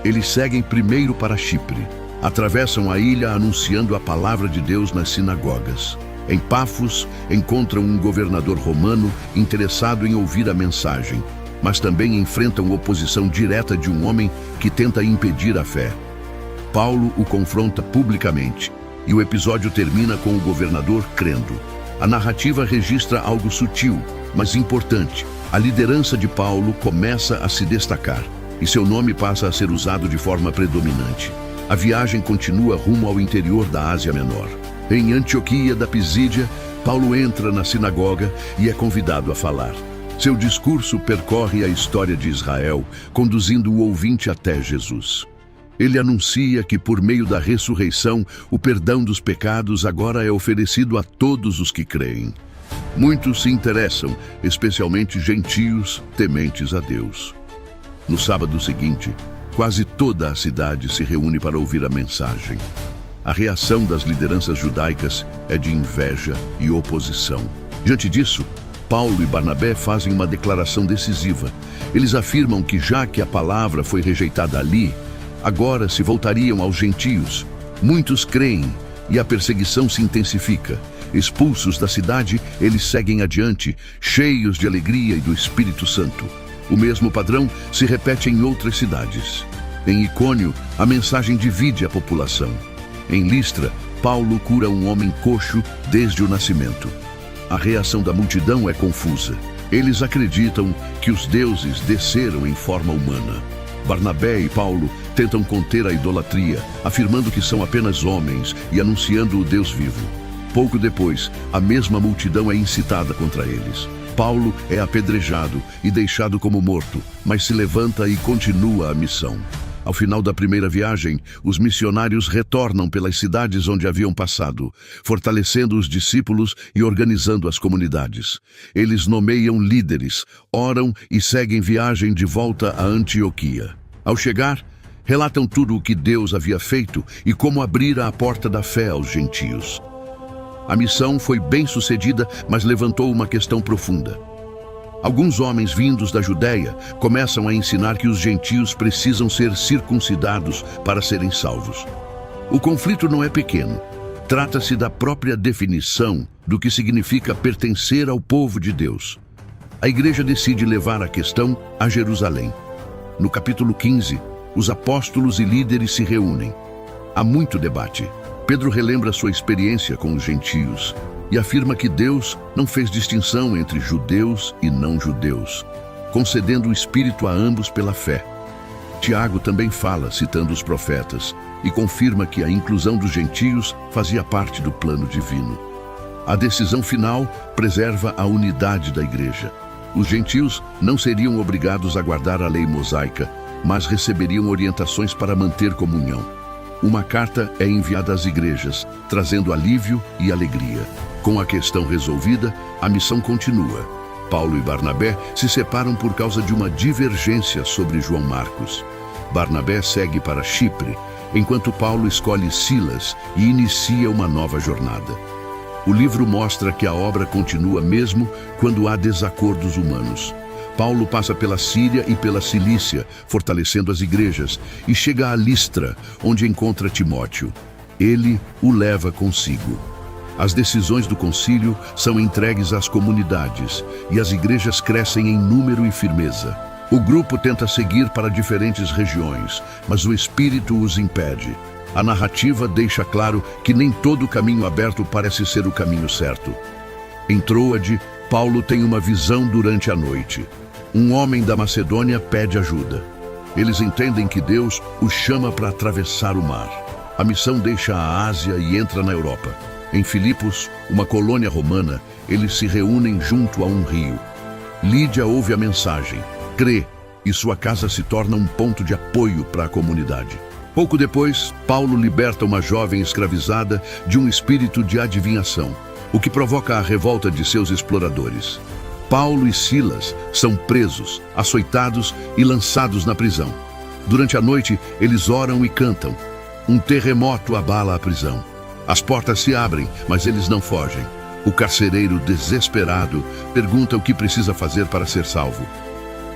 Eles seguem primeiro para Chipre. Atravessam a ilha anunciando a palavra de Deus nas sinagogas. Em Pafos, encontram um governador romano interessado em ouvir a mensagem, mas também enfrentam oposição direta de um homem que tenta impedir a fé. Paulo o confronta publicamente, e o episódio termina com o governador crendo. A narrativa registra algo sutil, mas importante. A liderança de Paulo começa a se destacar, e seu nome passa a ser usado de forma predominante. A viagem continua rumo ao interior da Ásia Menor. Em Antioquia da Pisídia, Paulo entra na sinagoga e é convidado a falar. Seu discurso percorre a história de Israel, conduzindo o ouvinte até Jesus. Ele anuncia que, por meio da ressurreição, o perdão dos pecados agora é oferecido a todos os que creem. Muitos se interessam, especialmente gentios tementes a Deus. No sábado seguinte, quase toda a cidade se reúne para ouvir a mensagem. A reação das lideranças judaicas é de inveja e oposição. Diante disso, Paulo e Barnabé fazem uma declaração decisiva. Eles afirmam que, já que a palavra foi rejeitada ali, agora se voltariam aos gentios. Muitos creem e a perseguição se intensifica. Expulsos da cidade, eles seguem adiante, cheios de alegria e do Espírito Santo. O mesmo padrão se repete em outras cidades. Em Icônio, a mensagem divide a população. Em Listra, Paulo cura um homem coxo desde o nascimento. A reação da multidão é confusa. Eles acreditam que os deuses desceram em forma humana. Barnabé e Paulo tentam conter a idolatria, afirmando que são apenas homens e anunciando o Deus vivo. Pouco depois, a mesma multidão é incitada contra eles. Paulo é apedrejado e deixado como morto, mas se levanta e continua a missão. Ao final da primeira viagem, os missionários retornam pelas cidades onde haviam passado, fortalecendo os discípulos e organizando as comunidades. Eles nomeiam líderes, oram e seguem viagem de volta a Antioquia. Ao chegar, relatam tudo o que Deus havia feito e como abrira a porta da fé aos gentios. A missão foi bem sucedida, mas levantou uma questão profunda. Alguns homens vindos da Judéia começam a ensinar que os gentios precisam ser circuncidados para serem salvos. O conflito não é pequeno. Trata-se da própria definição do que significa pertencer ao povo de Deus. A igreja decide levar a questão a Jerusalém. No capítulo 15, os apóstolos e líderes se reúnem. Há muito debate. Pedro relembra sua experiência com os gentios e afirma que Deus não fez distinção entre judeus e não-judeus, concedendo o Espírito a ambos pela fé. Tiago também fala, citando os profetas, e confirma que a inclusão dos gentios fazia parte do plano divino. A decisão final preserva a unidade da igreja. Os gentios não seriam obrigados a guardar a lei mosaica, mas receberiam orientações para manter comunhão. Uma carta é enviada às igrejas, trazendo alívio e alegria. Com a questão resolvida, a missão continua. Paulo e Barnabé se separam por causa de uma divergência sobre João Marcos. Barnabé segue para Chipre, enquanto Paulo escolhe Silas e inicia uma nova jornada. O livro mostra que a obra continua mesmo quando há desacordos humanos. Paulo passa pela Síria e pela Cilícia, fortalecendo as igrejas, e chega a Listra, onde encontra Timóteo. Ele o leva consigo. As decisões do concílio são entregues às comunidades, e as igrejas crescem em número e firmeza. O grupo tenta seguir para diferentes regiões, mas o Espírito os impede. A narrativa deixa claro que nem todo caminho aberto parece ser o caminho certo. Em Troade, Paulo tem uma visão durante a noite. Um homem da Macedônia pede ajuda. Eles entendem que Deus os chama para atravessar o mar. A missão deixa a Ásia e entra na Europa. Em Filipos, uma colônia romana, eles se reúnem junto a um rio. Lídia ouve a mensagem, crê, e sua casa se torna um ponto de apoio para a comunidade. Pouco depois, Paulo liberta uma jovem escravizada de um espírito de adivinhação, o que provoca a revolta de seus exploradores. Paulo e Silas são presos, açoitados e lançados na prisão. Durante a noite, eles oram e cantam. Um terremoto abala a prisão. As portas se abrem, mas eles não fogem. O carcereiro, desesperado, pergunta o que precisa fazer para ser salvo.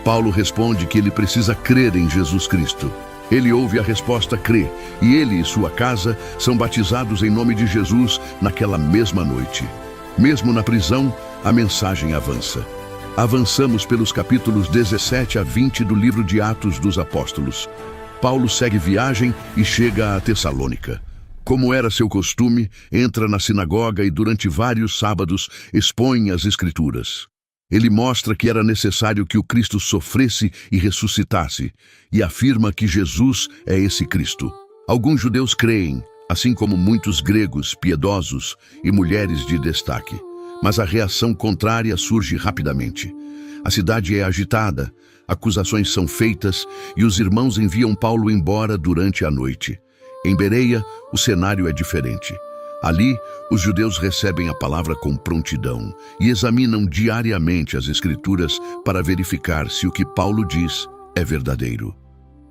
Paulo responde que ele precisa crer em Jesus Cristo. Ele ouve a resposta, crê, e ele e sua casa são batizados em nome de Jesus naquela mesma noite. Mesmo na prisão, a mensagem avança. Avançamos pelos capítulos 17 a 20 do livro de Atos dos Apóstolos. Paulo segue viagem e chega a Tessalônica. Como era seu costume, entra na sinagoga e durante vários sábados expõe as Escrituras. Ele mostra que era necessário que o Cristo sofresse e ressuscitasse, e afirma que Jesus é esse Cristo. Alguns judeus creem, assim como muitos gregos piedosos e mulheres de destaque. Mas a reação contrária surge rapidamente. A cidade é agitada, acusações são feitas e os irmãos enviam Paulo embora durante a noite. Em Bereia, o cenário é diferente. Ali, os judeus recebem a palavra com prontidão e examinam diariamente as Escrituras para verificar se o que Paulo diz é verdadeiro.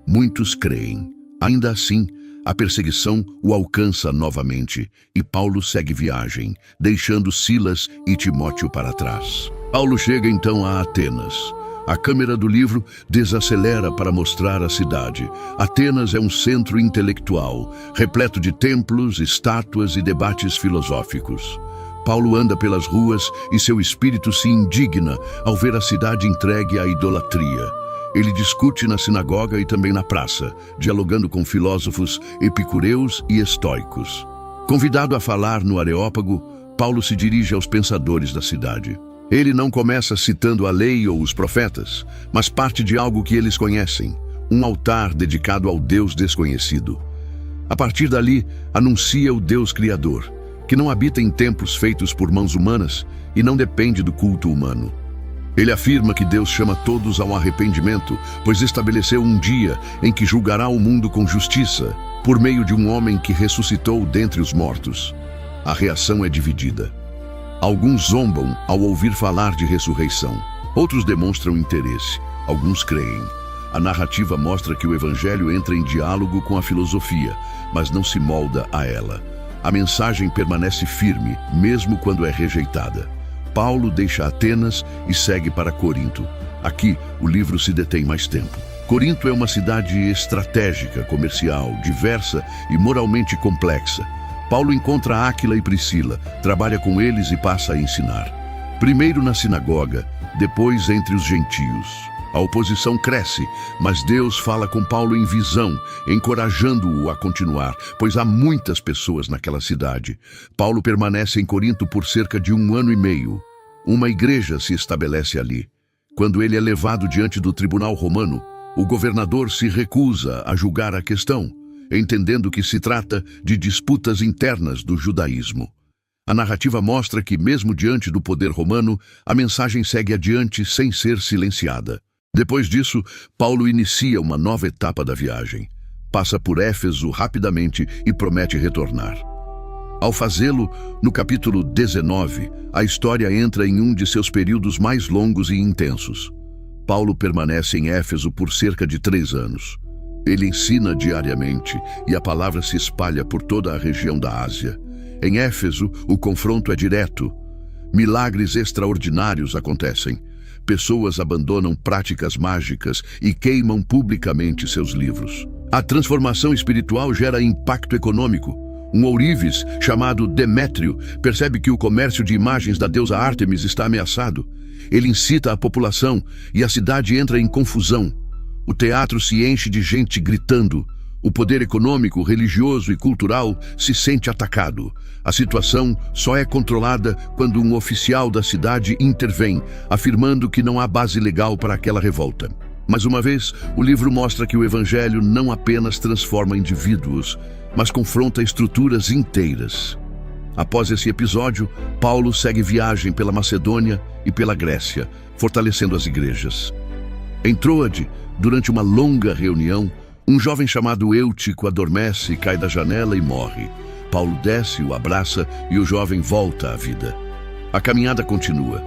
Muitos creem. Ainda assim, a perseguição o alcança novamente e Paulo segue viagem, deixando Silas e Timóteo para trás. Paulo chega então a Atenas. A câmera do livro desacelera para mostrar a cidade. Atenas é um centro intelectual, repleto de templos, estátuas e debates filosóficos. Paulo anda pelas ruas e seu espírito se indigna ao ver a cidade entregue à idolatria. Ele discute na sinagoga e também na praça, dialogando com filósofos epicureus e estoicos. Convidado a falar no Areópago, Paulo se dirige aos pensadores da cidade. Ele não começa citando a lei ou os profetas, mas parte de algo que eles conhecem, um altar dedicado ao Deus desconhecido. A partir dali, anuncia o Deus Criador, que não habita em templos feitos por mãos humanas e não depende do culto humano. Ele afirma que Deus chama todos ao arrependimento, pois estabeleceu um dia em que julgará o mundo com justiça, por meio de um homem que ressuscitou dentre os mortos. A reação é dividida. Alguns zombam ao ouvir falar de ressurreição. Outros demonstram interesse. Alguns creem. A narrativa mostra que o Evangelho entra em diálogo com a filosofia, mas não se molda a ela. A mensagem permanece firme, mesmo quando é rejeitada. Paulo deixa Atenas e segue para Corinto. Aqui, o livro se detém mais tempo. Corinto é uma cidade estratégica, comercial, diversa e moralmente complexa. Paulo encontra Áquila e Priscila, trabalha com eles e passa a ensinar. Primeiro na sinagoga, depois entre os gentios. A oposição cresce, mas Deus fala com Paulo em visão, encorajando-o a continuar, pois há muitas pessoas naquela cidade. Paulo permanece em Corinto por cerca de 1 ano e meio. Uma igreja se estabelece ali. Quando ele é levado diante do tribunal romano, o governador se recusa a julgar a questão, entendendo que se trata de disputas internas do judaísmo. A narrativa mostra que, mesmo diante do poder romano, a mensagem segue adiante sem ser silenciada. Depois disso, Paulo inicia uma nova etapa da viagem. Passa por Éfeso rapidamente e promete retornar. Ao fazê-lo, no capítulo 19, a história entra em um de seus períodos mais longos e intensos. Paulo permanece em Éfeso por cerca de 3 anos. Ele ensina diariamente e a palavra se espalha por toda a região da Ásia. Em Éfeso, o confronto é direto. Milagres extraordinários acontecem. Pessoas abandonam práticas mágicas e queimam publicamente seus livros. A transformação espiritual gera impacto econômico. Um ourives, chamado Demétrio, percebe que o comércio de imagens da deusa Ártemis está ameaçado. Ele incita a população e a cidade entra em confusão. O teatro se enche de gente gritando. O poder econômico, religioso e cultural se sente atacado. A situação só é controlada quando um oficial da cidade intervém, afirmando que não há base legal para aquela revolta. Mais uma vez, o livro mostra que o evangelho não apenas transforma indivíduos, mas confronta estruturas inteiras. Após esse episódio, Paulo segue viagem pela Macedônia e pela Grécia, fortalecendo as igrejas. Em Troade, durante uma longa reunião, um jovem chamado Eutico adormece, cai da janela e morre. Paulo desce, o abraça e o jovem volta à vida. A caminhada continua.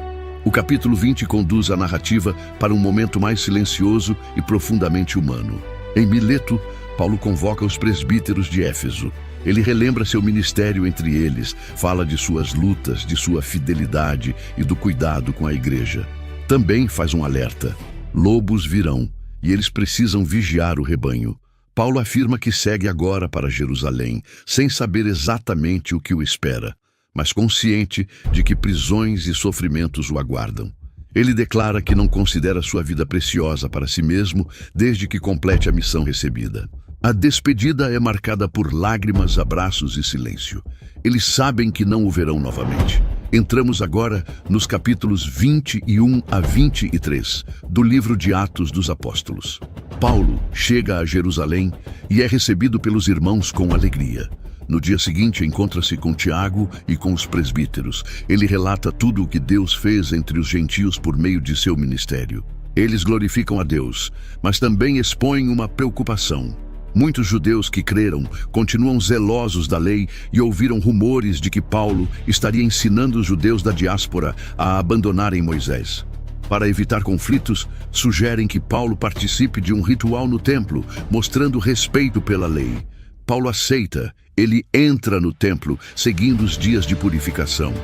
O capítulo 20 conduz a narrativa para um momento mais silencioso e profundamente humano. Em Mileto, Paulo convoca os presbíteros de Éfeso. Ele relembra seu ministério entre eles, fala de suas lutas, de sua fidelidade e do cuidado com a igreja. Também faz um alerta: lobos virão e eles precisam vigiar o rebanho. Paulo afirma que segue agora para Jerusalém, sem saber exatamente o que o espera, mas consciente de que prisões e sofrimentos o aguardam. Ele declara que não considera sua vida preciosa para si mesmo desde que complete a missão recebida. A despedida é marcada por lágrimas, abraços e silêncio. Eles sabem que não o verão novamente. Entramos agora nos capítulos 21 a 23 do livro de Atos dos Apóstolos. Paulo chega a Jerusalém e é recebido pelos irmãos com alegria. No dia seguinte, encontra-se com Tiago e com os presbíteros. Ele relata tudo o que Deus fez entre os gentios por meio de seu ministério. Eles glorificam a Deus, mas também expõem uma preocupação. Muitos judeus que creram continuam zelosos da lei e ouviram rumores de que Paulo estaria ensinando os judeus da diáspora a abandonarem Moisés. Para evitar conflitos, sugerem que Paulo participe de um ritual no templo, mostrando respeito pela lei. Paulo aceita. Ele entra no templo, seguindo os dias de purificação.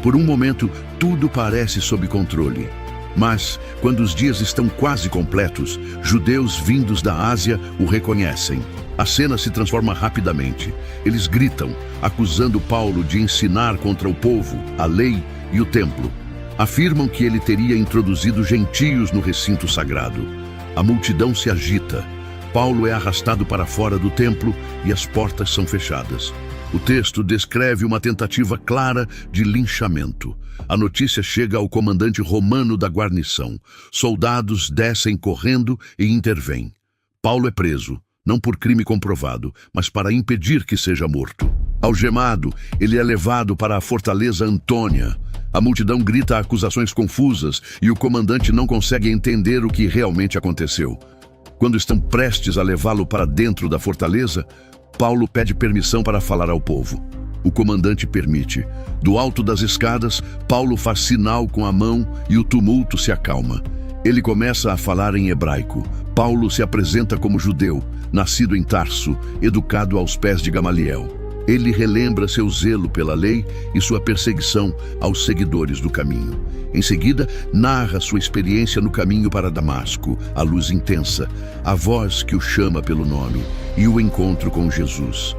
Por um momento, tudo parece sob controle. Mas, quando os dias estão quase completos, judeus vindos da Ásia o reconhecem. A cena se transforma rapidamente. Eles gritam, acusando Paulo de ensinar contra o povo, a lei e o templo. Afirmam que ele teria introduzido gentios no recinto sagrado. A multidão se agita. Paulo é arrastado para fora do templo e as portas são fechadas. O texto descreve uma tentativa clara de linchamento. A notícia chega ao comandante romano da guarnição. Soldados descem correndo e intervêm. Paulo é preso, não por crime comprovado, mas para impedir que seja morto. Algemado, ele é levado para a fortaleza Antônia. A multidão grita acusações confusas e o comandante não consegue entender o que realmente aconteceu. Quando estão prestes a levá-lo para dentro da fortaleza, Paulo pede permissão para falar ao povo. O comandante permite. Do alto das escadas, Paulo faz sinal com a mão e o tumulto se acalma. Ele começa a falar em hebraico. Paulo se apresenta como judeu, nascido em Tarso, educado aos pés de Gamaliel. Ele relembra seu zelo pela lei e sua perseguição aos seguidores do caminho. Em seguida, narra sua experiência no caminho para Damasco, a luz intensa, a voz que o chama pelo nome e o encontro com Jesus.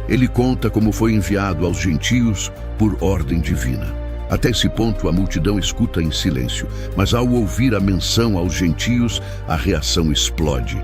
Ele conta como foi enviado aos gentios por ordem divina. Até esse ponto, a multidão escuta em silêncio, mas ao ouvir a menção aos gentios, a reação explode.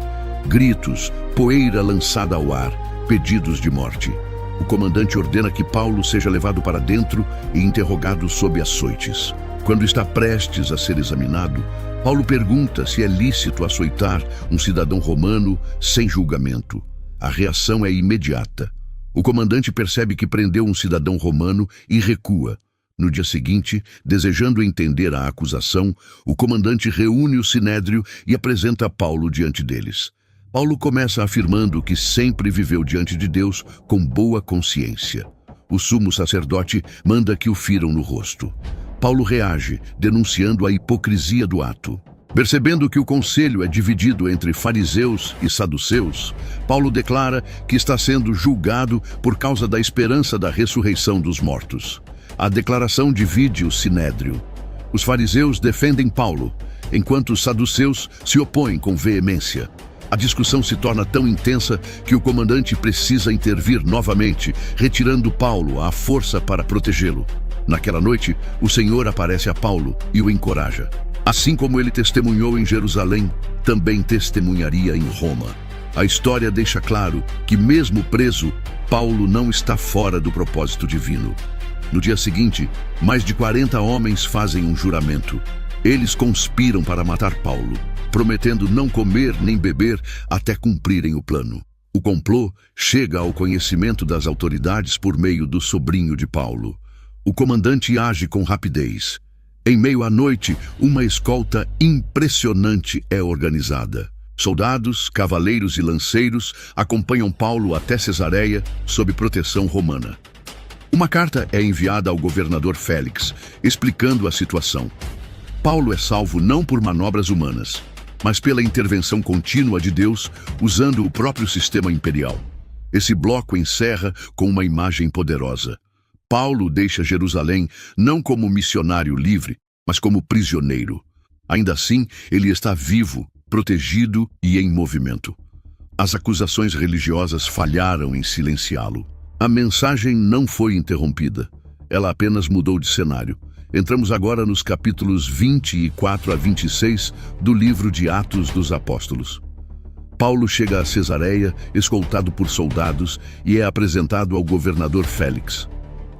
Gritos, poeira lançada ao ar, pedidos de morte. O comandante ordena que Paulo seja levado para dentro e interrogado sob açoites. Quando está prestes a ser examinado, Paulo pergunta se é lícito açoitar um cidadão romano sem julgamento. A reação é imediata. O comandante percebe que prendeu um cidadão romano e recua. No dia seguinte, desejando entender a acusação, o comandante reúne o sinédrio e apresenta Paulo diante deles. Paulo começa afirmando que sempre viveu diante de Deus com boa consciência. O sumo sacerdote manda que o firam no rosto. Paulo reage, denunciando a hipocrisia do ato. Percebendo que o conselho é dividido entre fariseus e saduceus, Paulo declara que está sendo julgado por causa da esperança da ressurreição dos mortos. A declaração divide o sinédrio. Os fariseus defendem Paulo, enquanto os saduceus se opõem com veemência. A discussão se torna tão intensa que o comandante precisa intervir novamente, retirando Paulo à força para protegê-lo. Naquela noite, o Senhor aparece a Paulo e o encoraja. Assim como ele testemunhou em Jerusalém, também testemunharia em Roma. A história deixa claro que, mesmo preso, Paulo não está fora do propósito divino. No dia seguinte, mais de 40 homens fazem um juramento. Eles conspiram para matar Paulo, prometendo não comer nem beber até cumprirem o plano. O complô chega ao conhecimento das autoridades por meio do sobrinho de Paulo. O comandante age com rapidez. Em meio à noite, uma escolta impressionante é organizada. Soldados, cavaleiros e lanceiros acompanham Paulo até Cesareia sob proteção romana. Uma carta é enviada ao governador Félix, explicando a situação. Paulo é salvo não por manobras humanas, mas pela intervenção contínua de Deus, usando o próprio sistema imperial. Esse bloco encerra com uma imagem poderosa. Paulo deixa Jerusalém não como missionário livre, mas como prisioneiro. Ainda assim, ele está vivo, protegido e em movimento. As acusações religiosas falharam em silenciá-lo. A mensagem não foi interrompida. Ela apenas mudou de cenário. Entramos agora nos capítulos 24 a 26 do livro de Atos dos Apóstolos. Paulo chega a Cesareia, escoltado por soldados, e é apresentado ao governador Félix.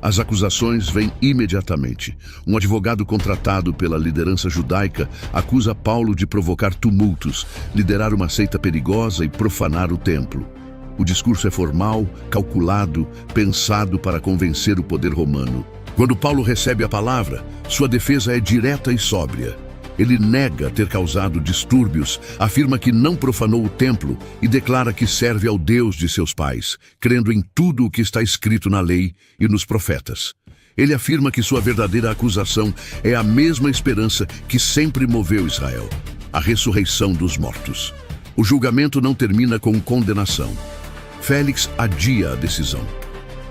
As acusações vêm imediatamente. Um advogado contratado pela liderança judaica acusa Paulo de provocar tumultos, liderar uma seita perigosa e profanar o templo. O discurso é formal, calculado, pensado para convencer o poder romano. Quando Paulo recebe a palavra, sua defesa é direta e sóbria. Ele nega ter causado distúrbios, afirma que não profanou o templo e declara que serve ao Deus de seus pais, crendo em tudo o que está escrito na lei e nos profetas. Ele afirma que sua verdadeira acusação é a mesma esperança que sempre moveu Israel, a ressurreição dos mortos. O julgamento não termina com condenação. Félix adia a decisão.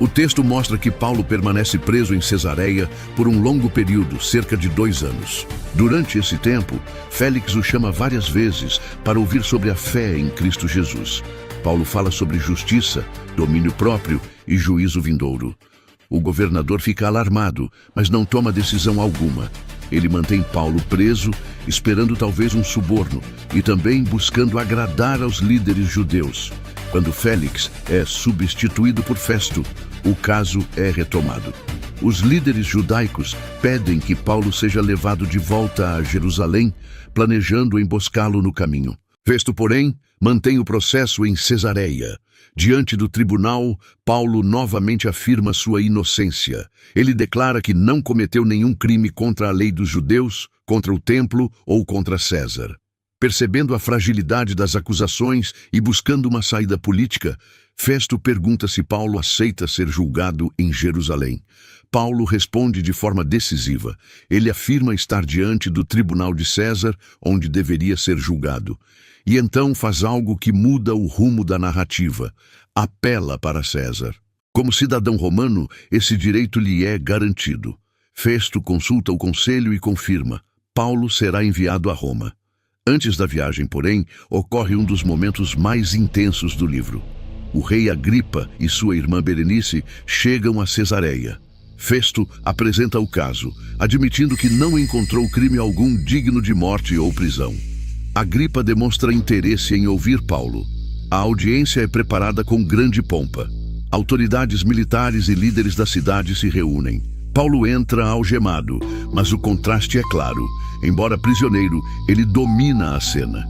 O texto mostra que Paulo permanece preso em Cesareia por um longo período, cerca de 2 anos. Durante esse tempo, Félix o chama várias vezes para ouvir sobre a fé em Cristo Jesus. Paulo fala sobre justiça, domínio próprio e juízo vindouro. O governador fica alarmado, mas não toma decisão alguma. Ele mantém Paulo preso, esperando talvez um suborno, e também buscando agradar aos líderes judeus. Quando Félix é substituído por Festo, o caso é retomado. Os líderes judaicos pedem que Paulo seja levado de volta a Jerusalém, planejando emboscá-lo no caminho. Festo, porém, mantém o processo em Cesareia. Diante do tribunal, Paulo novamente afirma sua inocência. Ele declara que não cometeu nenhum crime contra a lei dos judeus, contra o templo ou contra César. Percebendo a fragilidade das acusações e buscando uma saída política, Festo pergunta se Paulo aceita ser julgado em Jerusalém. Paulo responde de forma decisiva. Ele afirma estar diante do tribunal de César, onde deveria ser julgado. E então faz algo que muda o rumo da narrativa. Apela para César. Como cidadão romano, esse direito lhe é garantido. Festo consulta o conselho e confirma: Paulo será enviado a Roma. Antes da viagem, porém, ocorre um dos momentos mais intensos do livro. O rei Agripa e sua irmã Berenice chegam a Cesareia. Festo apresenta o caso, admitindo que não encontrou crime algum digno de morte ou prisão. Agripa demonstra interesse em ouvir Paulo. A audiência é preparada com grande pompa. Autoridades militares e líderes da cidade se reúnem. Paulo entra algemado, mas o contraste é claro. Embora prisioneiro, ele domina a cena.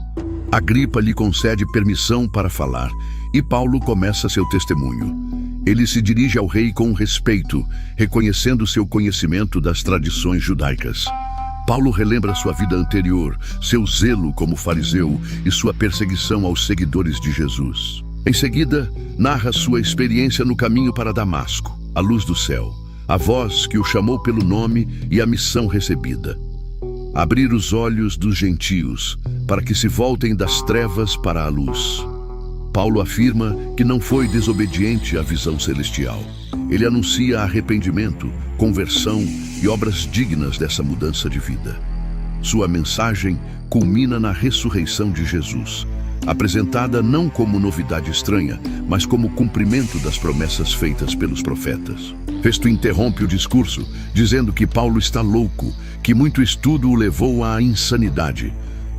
Agripa lhe concede permissão para falar, e Paulo começa seu testemunho. Ele se dirige ao rei com respeito, reconhecendo seu conhecimento das tradições judaicas. Paulo relembra sua vida anterior, seu zelo como fariseu e sua perseguição aos seguidores de Jesus. Em seguida, narra sua experiência no caminho para Damasco, a luz do céu, a voz que o chamou pelo nome e a missão recebida. Abrir os olhos dos gentios, para que se voltem das trevas para a luz. Paulo afirma que não foi desobediente à visão celestial. Ele anuncia arrependimento, conversão e obras dignas dessa mudança de vida. Sua mensagem culmina na ressurreição de Jesus, apresentada não como novidade estranha, mas como cumprimento das promessas feitas pelos profetas. Festo interrompe o discurso, dizendo que Paulo está louco, que muito estudo o levou à insanidade.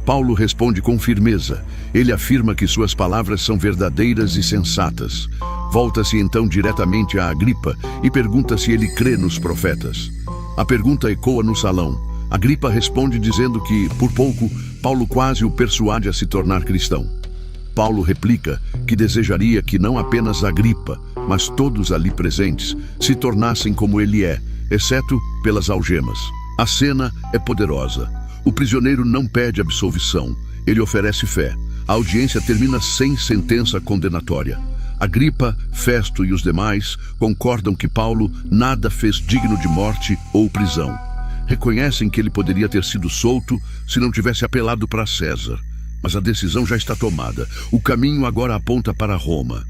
Paulo responde com firmeza. Ele afirma que suas palavras são verdadeiras e sensatas. Volta-se então diretamente a Agripa e pergunta se ele crê nos profetas. A pergunta ecoa no salão. Agripa responde dizendo que, por pouco, Paulo quase o persuade a se tornar cristão. Paulo replica que desejaria que não apenas Agripa, mas todos ali presentes, se tornassem como ele é, exceto pelas algemas. A cena é poderosa. O prisioneiro não pede absolvição, ele oferece fé. A audiência termina sem sentença condenatória. Agripa, Festo e os demais concordam que Paulo nada fez digno de morte ou prisão. Reconhecem que ele poderia ter sido solto se não tivesse apelado para César. Mas a decisão já está tomada. O caminho agora aponta para Roma.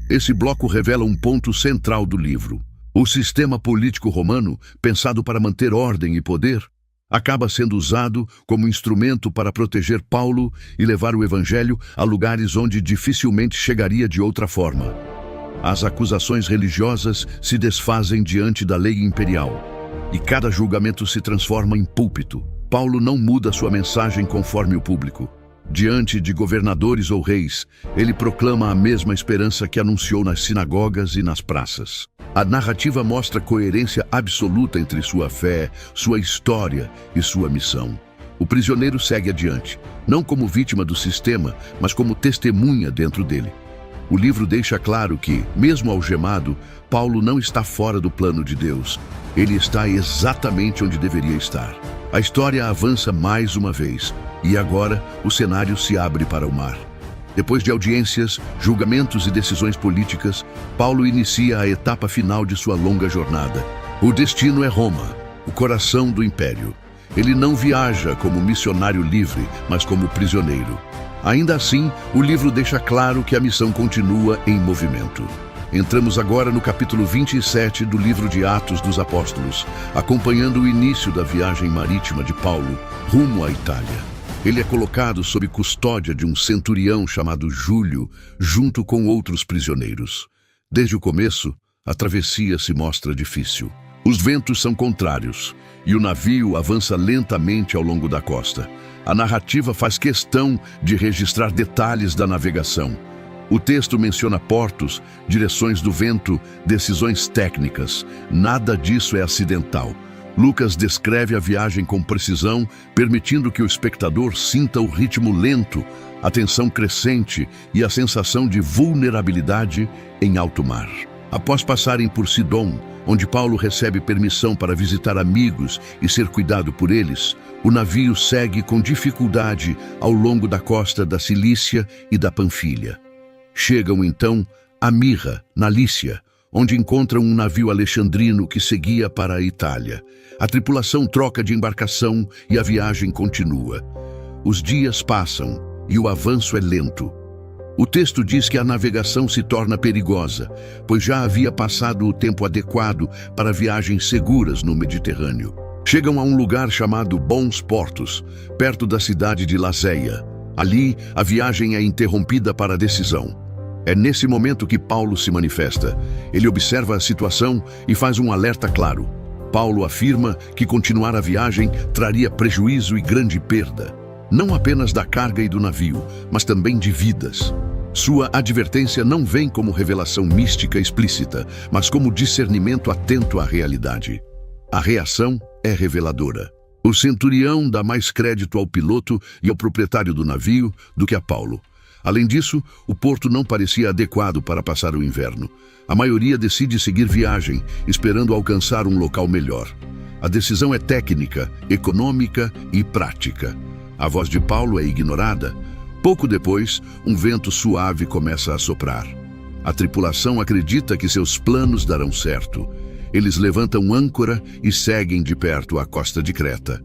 Esse bloco revela um ponto central do livro. O sistema político romano, pensado para manter ordem e poder, acaba sendo usado como instrumento para proteger Paulo e levar o evangelho a lugares onde dificilmente chegaria de outra forma. As acusações religiosas se desfazem diante da lei imperial, e cada julgamento se transforma em púlpito. Paulo não muda sua mensagem conforme o público. Diante de governadores ou reis, ele proclama a mesma esperança que anunciou nas sinagogas e nas praças. A narrativa mostra coerência absoluta entre sua fé, sua história e sua missão. O prisioneiro segue adiante, não como vítima do sistema, mas como testemunha dentro dele. O livro deixa claro que, mesmo algemado, Paulo não está fora do plano de Deus. Ele está exatamente onde deveria estar. A história avança mais uma vez, e agora o cenário se abre para o mar. Depois de audiências, julgamentos e decisões políticas, Paulo inicia a etapa final de sua longa jornada. O destino é Roma, o coração do império. Ele não viaja como missionário livre, mas como prisioneiro. Ainda assim, o livro deixa claro que a missão continua em movimento. Entramos agora no capítulo 27 do livro de Atos dos Apóstolos, acompanhando o início da viagem marítima de Paulo rumo à Itália. Ele é colocado sob custódia de um centurião chamado Júlio, junto com outros prisioneiros. Desde o começo, a travessia se mostra difícil. Os ventos são contrários e o navio avança lentamente ao longo da costa. A narrativa faz questão de registrar detalhes da navegação. O texto menciona portos, direções do vento, decisões técnicas. Nada disso é acidental. Lucas descreve a viagem com precisão, permitindo que o espectador sinta o ritmo lento, a tensão crescente e a sensação de vulnerabilidade em alto mar. Após passarem por Sidom, onde Paulo recebe permissão para visitar amigos e ser cuidado por eles, o navio segue com dificuldade ao longo da costa da Cilícia e da Panfilha. Chegam então a Mirra, na Lícia, onde encontram um navio alexandrino que seguia para a Itália. A tripulação troca de embarcação e a viagem continua. Os dias passam e o avanço é lento. O texto diz que a navegação se torna perigosa, pois já havia passado o tempo adequado para viagens seguras no Mediterrâneo. Chegam a um lugar chamado Bons Portos, perto da cidade de Lazéia. Ali, a viagem é interrompida para a decisão. É nesse momento que Paulo se manifesta. Ele observa a situação e faz um alerta claro. Paulo afirma que continuar a viagem traria prejuízo e grande perda, não apenas da carga e do navio, mas também de vidas. Sua advertência não vem como revelação mística explícita, mas como discernimento atento à realidade. A reação é reveladora. O centurião dá mais crédito ao piloto e ao proprietário do navio do que a Paulo. Além disso, o porto não parecia adequado para passar o inverno. A maioria decide seguir viagem, esperando alcançar um local melhor. A decisão é técnica, econômica e prática. A voz de Paulo é ignorada. Pouco depois, um vento suave começa a soprar. A tripulação acredita que seus planos darão certo. Eles levantam âncora e seguem de perto a costa de Creta.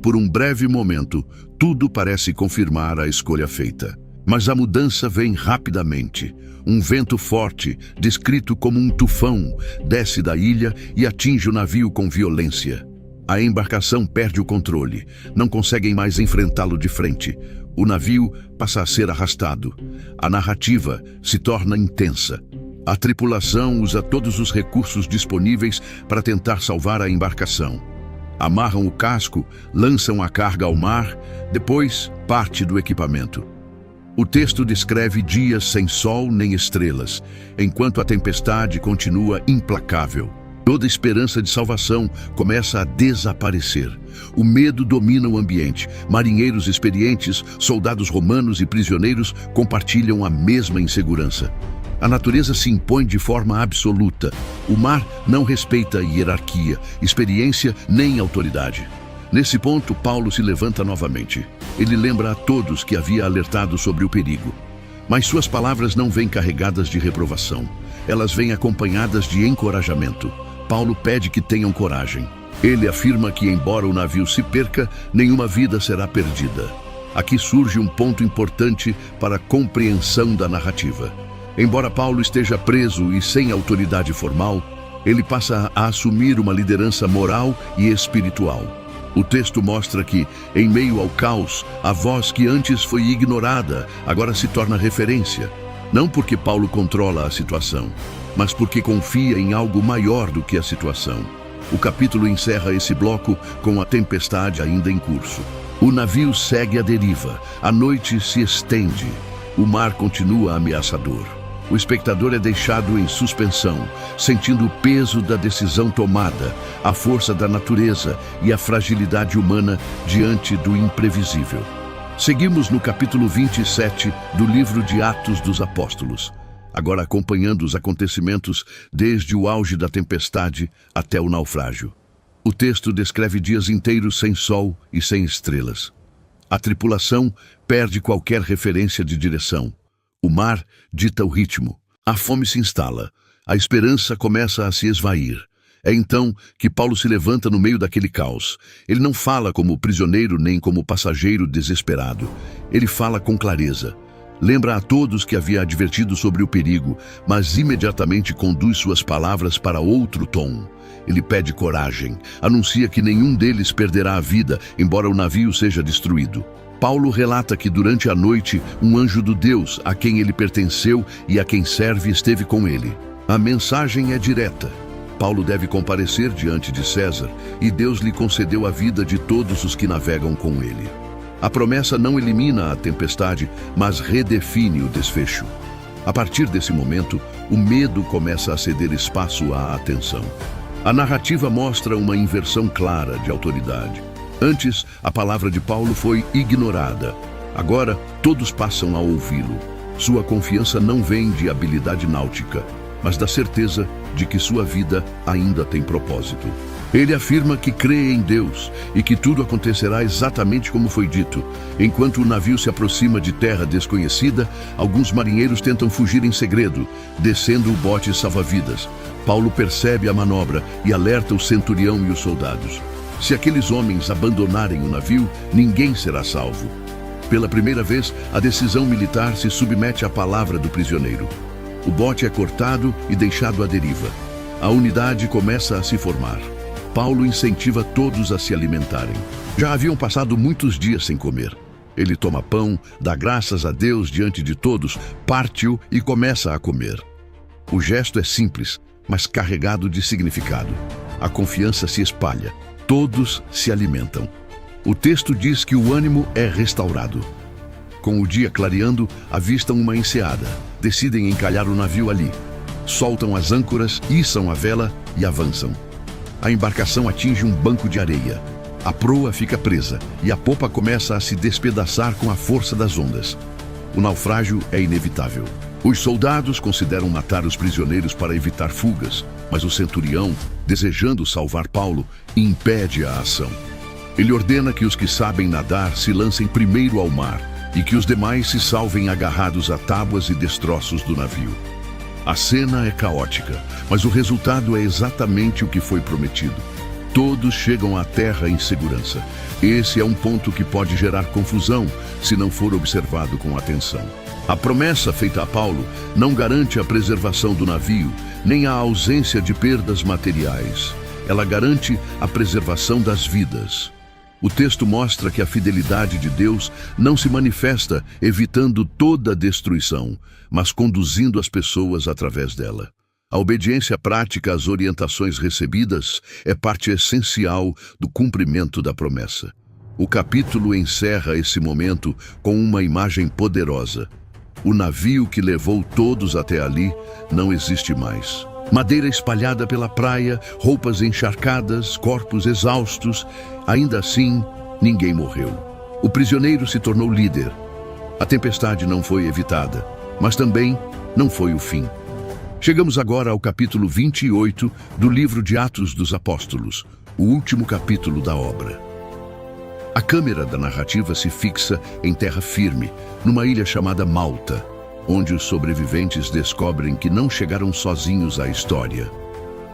Por um breve momento, tudo parece confirmar a escolha feita. Mas a mudança vem rapidamente. Um vento forte, descrito como um tufão, desce da ilha e atinge o navio com violência. A embarcação perde o controle. Não conseguem mais enfrentá-lo de frente. O navio passa a ser arrastado. A narrativa se torna intensa. A tripulação usa todos os recursos disponíveis para tentar salvar a embarcação. Amarram o casco, lançam a carga ao mar, depois parte do equipamento. O texto descreve dias sem sol nem estrelas, enquanto a tempestade continua implacável. Toda esperança de salvação começa a desaparecer. O medo domina o ambiente. Marinheiros experientes, soldados romanos e prisioneiros compartilham a mesma insegurança. A natureza se impõe de forma absoluta. O mar não respeita hierarquia, experiência nem autoridade. Nesse ponto, Paulo se levanta novamente. Ele lembra a todos que havia alertado sobre o perigo. Mas suas palavras não vêm carregadas de reprovação. Elas vêm acompanhadas de encorajamento. Paulo pede que tenham coragem. Ele afirma que, embora o navio se perca, nenhuma vida será perdida. Aqui surge um ponto importante para a compreensão da narrativa. Embora Paulo esteja preso e sem autoridade formal, ele passa a assumir uma liderança moral e espiritual. O texto mostra que, em meio ao caos, a voz que antes foi ignorada agora se torna referência. Não porque Paulo controla a situação, mas porque confia em algo maior do que a situação. O capítulo encerra esse bloco com a tempestade ainda em curso. O navio segue à deriva, a noite se estende, o mar continua ameaçador. O espectador é deixado em suspensão, sentindo o peso da decisão tomada, a força da natureza e a fragilidade humana diante do imprevisível. Seguimos no capítulo 27 do livro de Atos dos Apóstolos, agora acompanhando os acontecimentos desde o auge da tempestade até o naufrágio. O texto descreve dias inteiros sem sol e sem estrelas. A tripulação perde qualquer referência de direção. O mar dita o ritmo. A fome se instala. A esperança começa a se esvair. É então que Paulo se levanta no meio daquele caos. Ele não fala como prisioneiro nem como passageiro desesperado. Ele fala com clareza. Lembra a todos que havia advertido sobre o perigo, mas imediatamente conduz suas palavras para outro tom. Ele pede coragem. Anuncia que nenhum deles perderá a vida, embora o navio seja destruído. Paulo relata que durante a noite um anjo do Deus a quem ele pertenceu e a quem serve esteve com ele. A mensagem é direta. Paulo deve comparecer diante de César e Deus lhe concedeu a vida de todos os que navegam com ele. A promessa não elimina a tempestade, mas redefine o desfecho. A partir desse momento, o medo começa a ceder espaço à atenção. A narrativa mostra uma inversão clara de autoridade. Antes, a palavra de Paulo foi ignorada. Agora, todos passam a ouvi-lo. Sua confiança não vem de habilidade náutica, mas da certeza de que sua vida ainda tem propósito. Ele afirma que crê em Deus e que tudo acontecerá exatamente como foi dito. Enquanto o navio se aproxima de terra desconhecida, alguns marinheiros tentam fugir em segredo, descendo o bote salva-vidas. Paulo percebe a manobra e alerta o centurião e os soldados. Se aqueles homens abandonarem o navio, ninguém será salvo. Pela primeira vez, a decisão militar se submete à palavra do prisioneiro. O bote é cortado e deixado à deriva. A unidade começa a se formar. Paulo incentiva todos a se alimentarem. Já haviam passado muitos dias sem comer. Ele toma pão, dá graças a Deus diante de todos, parte-o e começa a comer. O gesto é simples, mas carregado de significado. A confiança se espalha. Todos se alimentam. O texto diz que o ânimo é restaurado. Com o dia clareando, avistam uma enseada. Decidem encalhar o navio ali. Soltam as âncoras, içam a vela e avançam. A embarcação atinge um banco de areia. A proa fica presa e a popa começa a se despedaçar com a força das ondas. O naufrágio é inevitável. Os soldados consideram matar os prisioneiros para evitar fugas, mas o centurião, desejando salvar Paulo, impede a ação. Ele ordena que os que sabem nadar se lancem primeiro ao mar e que os demais se salvem agarrados a tábuas e destroços do navio. A cena é caótica, mas o resultado é exatamente o que foi prometido. Todos chegam à terra em segurança. Esse é um ponto que pode gerar confusão se não for observado com atenção. A promessa feita a Paulo não garante a preservação do navio, nem a ausência de perdas materiais. Ela garante a preservação das vidas. O texto mostra que a fidelidade de Deus não se manifesta evitando toda a destruição, mas conduzindo as pessoas através dela. A obediência prática às orientações recebidas é parte essencial do cumprimento da promessa. O capítulo encerra esse momento com uma imagem poderosa. O navio que levou todos até ali não existe mais. Madeira espalhada pela praia, roupas encharcadas, corpos exaustos. Ainda assim, ninguém morreu. O prisioneiro se tornou líder. A tempestade não foi evitada, mas também não foi o fim. Chegamos agora ao capítulo 28 do livro de Atos dos Apóstolos, o último capítulo da obra. A câmera da narrativa se fixa em terra firme, numa ilha chamada Malta, onde os sobreviventes descobrem que não chegaram sozinhos à história.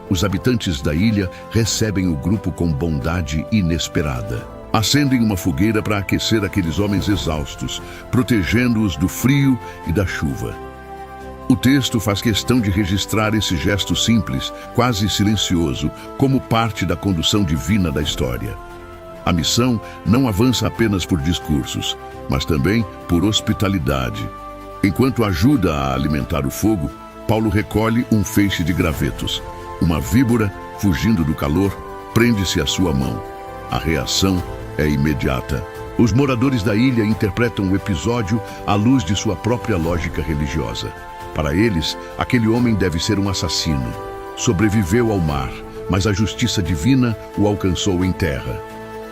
Os habitantes da ilha recebem o grupo com bondade inesperada. Acendem uma fogueira para aquecer aqueles homens exaustos, protegendo-os do frio e da chuva. O texto faz questão de registrar esse gesto simples, quase silencioso, como parte da condução divina da história. A missão não avança apenas por discursos, mas também por hospitalidade. Enquanto ajuda a alimentar o fogo, Paulo recolhe um feixe de gravetos. Uma víbora, fugindo do calor, prende-se à sua mão. A reação é imediata. Os moradores da ilha interpretam o episódio à luz de sua própria lógica religiosa. Para eles, aquele homem deve ser um assassino. Sobreviveu ao mar, mas a justiça divina o alcançou em terra.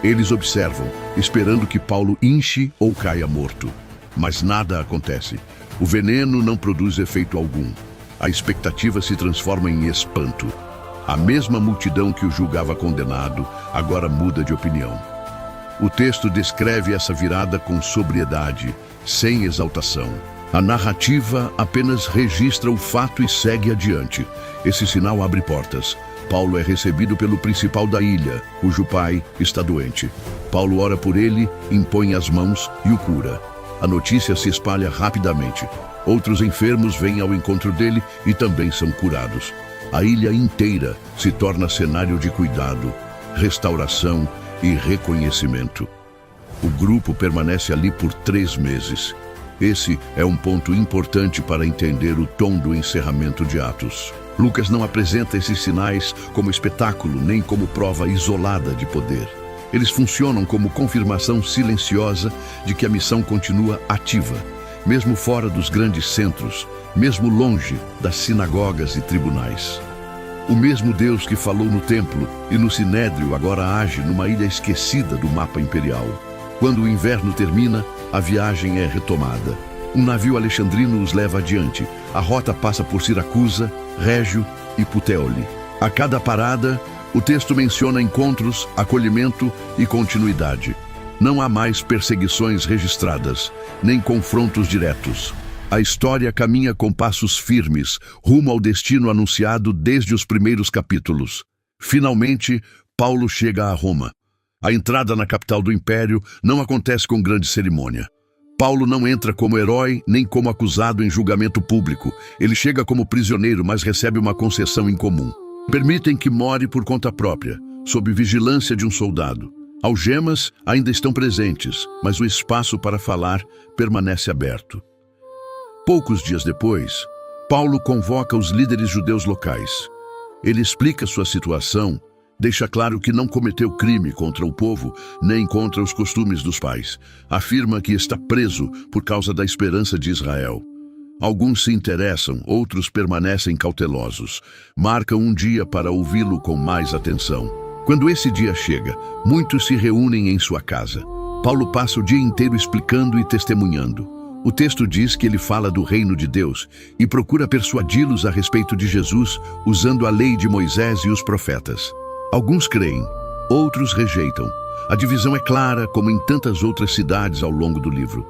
Eles observam, esperando que Paulo inche ou caia morto. Mas nada acontece. O veneno não produz efeito algum. A expectativa se transforma em espanto. A mesma multidão que o julgava condenado agora muda de opinião. O texto descreve essa virada com sobriedade, sem exaltação. A narrativa apenas registra o fato e segue adiante. Esse sinal abre portas. Paulo é recebido pelo principal da ilha, cujo pai está doente. Paulo ora por ele, impõe as mãos e o cura. A notícia se espalha rapidamente. Outros enfermos vêm ao encontro dele e também são curados. A ilha inteira se torna cenário de cuidado, restauração e reconhecimento. O grupo permanece ali por 3 meses. Esse é um ponto importante para entender o tom do encerramento de Atos. Lucas não apresenta esses sinais como espetáculo, nem como prova isolada de poder. Eles funcionam como confirmação silenciosa de que a missão continua ativa, mesmo fora dos grandes centros, mesmo longe das sinagogas e tribunais. O mesmo Deus que falou no templo e no sinédrio agora age numa ilha esquecida do mapa imperial. Quando o inverno termina, a viagem é retomada. Um navio alexandrino os leva adiante. A rota passa por Siracusa, Régio e Puteoli. A cada parada, o texto menciona encontros, acolhimento e continuidade. Não há mais perseguições registradas, nem confrontos diretos. A história caminha com passos firmes, rumo ao destino anunciado desde os primeiros capítulos. Finalmente, Paulo chega a Roma. A entrada na capital do Império não acontece com grande cerimônia. Paulo não entra como herói nem como acusado em julgamento público. Ele chega como prisioneiro, mas recebe uma concessão incomum. Permitem que more por conta própria, sob vigilância de um soldado. Algemas ainda estão presentes, mas o espaço para falar permanece aberto. Poucos dias depois, Paulo convoca os líderes judeus locais. Ele explica sua situação, deixa claro que não cometeu crime contra o povo, nem contra os costumes dos pais. Afirma que está preso por causa da esperança de Israel. Alguns se interessam, outros permanecem cautelosos. Marcam um dia para ouvi-lo com mais atenção. Quando esse dia chega, muitos se reúnem em sua casa. Paulo passa o dia inteiro explicando e testemunhando. O texto diz que ele fala do reino de Deus e procura persuadi-los a respeito de Jesus, usando a lei de Moisés e os profetas. Alguns creem, outros rejeitam. A divisão é clara, como em tantas outras cidades ao longo do livro.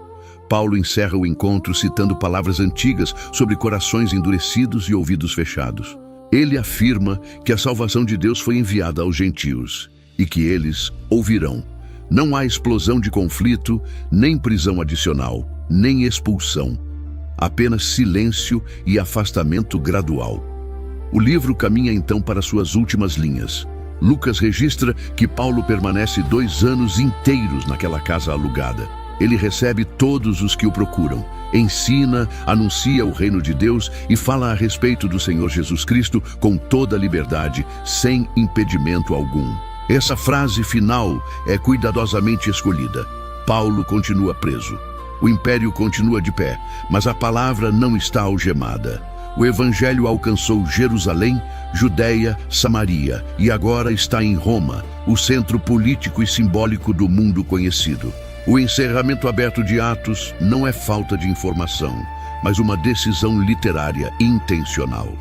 Paulo encerra o encontro citando palavras antigas sobre corações endurecidos e ouvidos fechados. Ele afirma que a salvação de Deus foi enviada aos gentios e que eles ouvirão. Não há explosão de conflito, nem prisão adicional, nem expulsão. Apenas silêncio e afastamento gradual. O livro caminha então para suas últimas linhas. Lucas registra que Paulo permanece 2 anos inteiros naquela casa alugada. Ele recebe todos os que o procuram, ensina, anuncia o reino de Deus e fala a respeito do Senhor Jesus Cristo com toda a liberdade, sem impedimento algum. Essa frase final é cuidadosamente escolhida. Paulo continua preso. O império continua de pé, mas a palavra não está algemada. O evangelho alcançou Jerusalém, Judeia, Samaria e agora está em Roma, o centro político e simbólico do mundo conhecido. O encerramento aberto de Atos não é falta de informação, mas uma decisão literária intencional.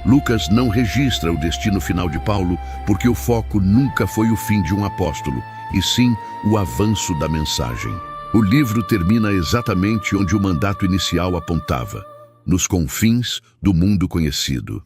Lucas não registra o destino final de Paulo porque o foco nunca foi o fim de um apóstolo, e sim o avanço da mensagem. O livro termina exatamente onde o mandato inicial apontava, nos confins do mundo conhecido.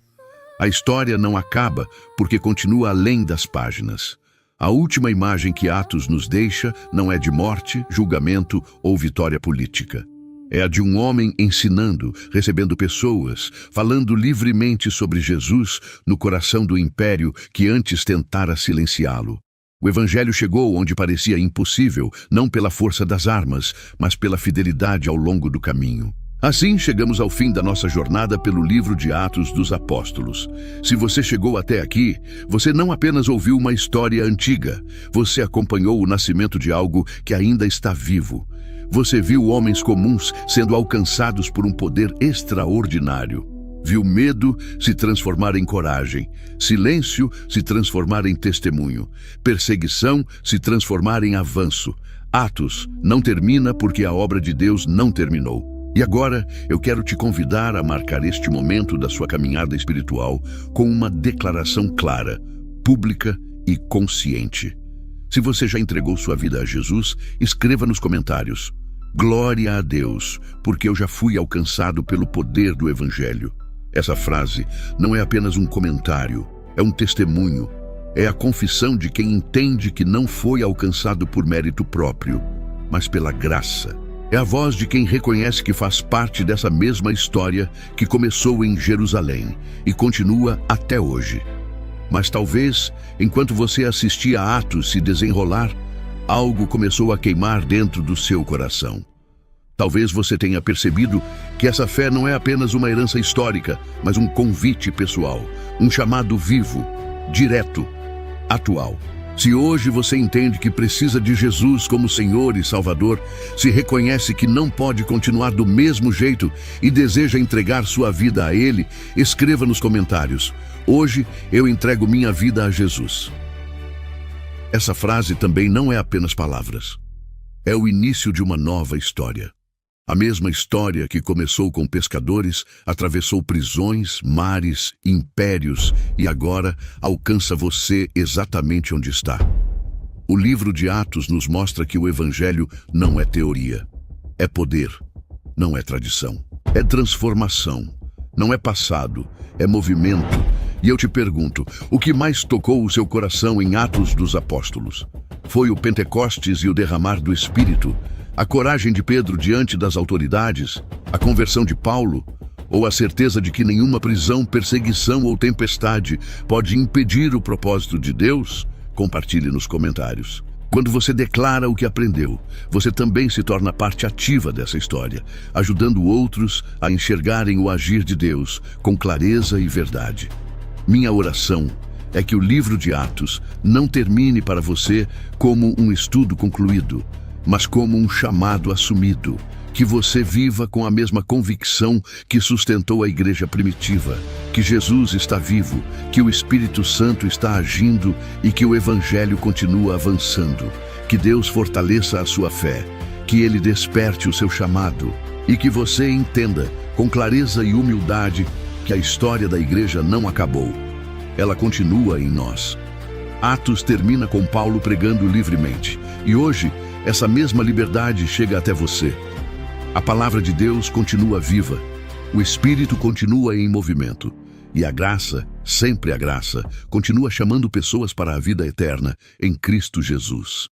A história não acaba porque continua além das páginas. A última imagem que Atos nos deixa não é de morte, julgamento ou vitória política. É a de um homem ensinando, recebendo pessoas, falando livremente sobre Jesus no coração do império que antes tentara silenciá-lo. O evangelho chegou onde parecia impossível, não pela força das armas, mas pela fidelidade ao longo do caminho. Assim, chegamos ao fim da nossa jornada pelo livro de Atos dos Apóstolos. Se você chegou até aqui, você não apenas ouviu uma história antiga, você acompanhou o nascimento de algo que ainda está vivo. Você viu homens comuns sendo alcançados por um poder extraordinário. Viu medo se transformar em coragem, silêncio se transformar em testemunho, perseguição se transformar em avanço. Atos não termina porque a obra de Deus não terminou. E agora eu quero te convidar a marcar este momento da sua caminhada espiritual com uma declaração clara, pública e consciente. Se você já entregou sua vida a Jesus, escreva nos comentários: "Glória a Deus, porque eu já fui alcançado pelo poder do Evangelho." Essa frase não é apenas um comentário, é um testemunho, é a confissão de quem entende que não foi alcançado por mérito próprio, mas pela graça. É a voz de quem reconhece que faz parte dessa mesma história que começou em Jerusalém e continua até hoje. Mas talvez, enquanto você assistia a Atos se desenrolar, algo começou a queimar dentro do seu coração. Talvez você tenha percebido que essa fé não é apenas uma herança histórica, mas um convite pessoal, um chamado vivo, direto, atual. Se hoje você entende que precisa de Jesus como Senhor e Salvador, se reconhece que não pode continuar do mesmo jeito e deseja entregar sua vida a Ele, escreva nos comentários: "Hoje eu entrego minha vida a Jesus." Essa frase também não é apenas palavras. É o início de uma nova história. A mesma história que começou com pescadores, atravessou prisões, mares, impérios e agora alcança você exatamente onde está. O livro de Atos nos mostra que o Evangelho não é teoria, é poder, não é tradição, é transformação, não é passado, é movimento. E eu te pergunto, o que mais tocou o seu coração em Atos dos Apóstolos? Foi o Pentecostes e o derramar do Espírito? A coragem de Pedro diante das autoridades, a conversão de Paulo, ou a certeza de que nenhuma prisão, perseguição ou tempestade pode impedir o propósito de Deus? Compartilhe nos comentários. Quando você declara o que aprendeu, você também se torna parte ativa dessa história, ajudando outros a enxergarem o agir de Deus com clareza e verdade. Minha oração é que o livro de Atos não termine para você como um estudo concluído, mas como um chamado assumido, que você viva com a mesma convicção que sustentou a igreja primitiva, que Jesus está vivo, que o Espírito Santo está agindo e que o Evangelho continua avançando. Que Deus fortaleça a sua fé, que Ele desperte o seu chamado e que você entenda com clareza e humildade que a história da igreja não acabou. Ela continua em nós. Atos termina com Paulo pregando livremente, e hoje essa mesma liberdade chega até você. A palavra de Deus continua viva, o Espírito continua em movimento, e a graça, sempre a graça, continua chamando pessoas para a vida eterna em Cristo Jesus.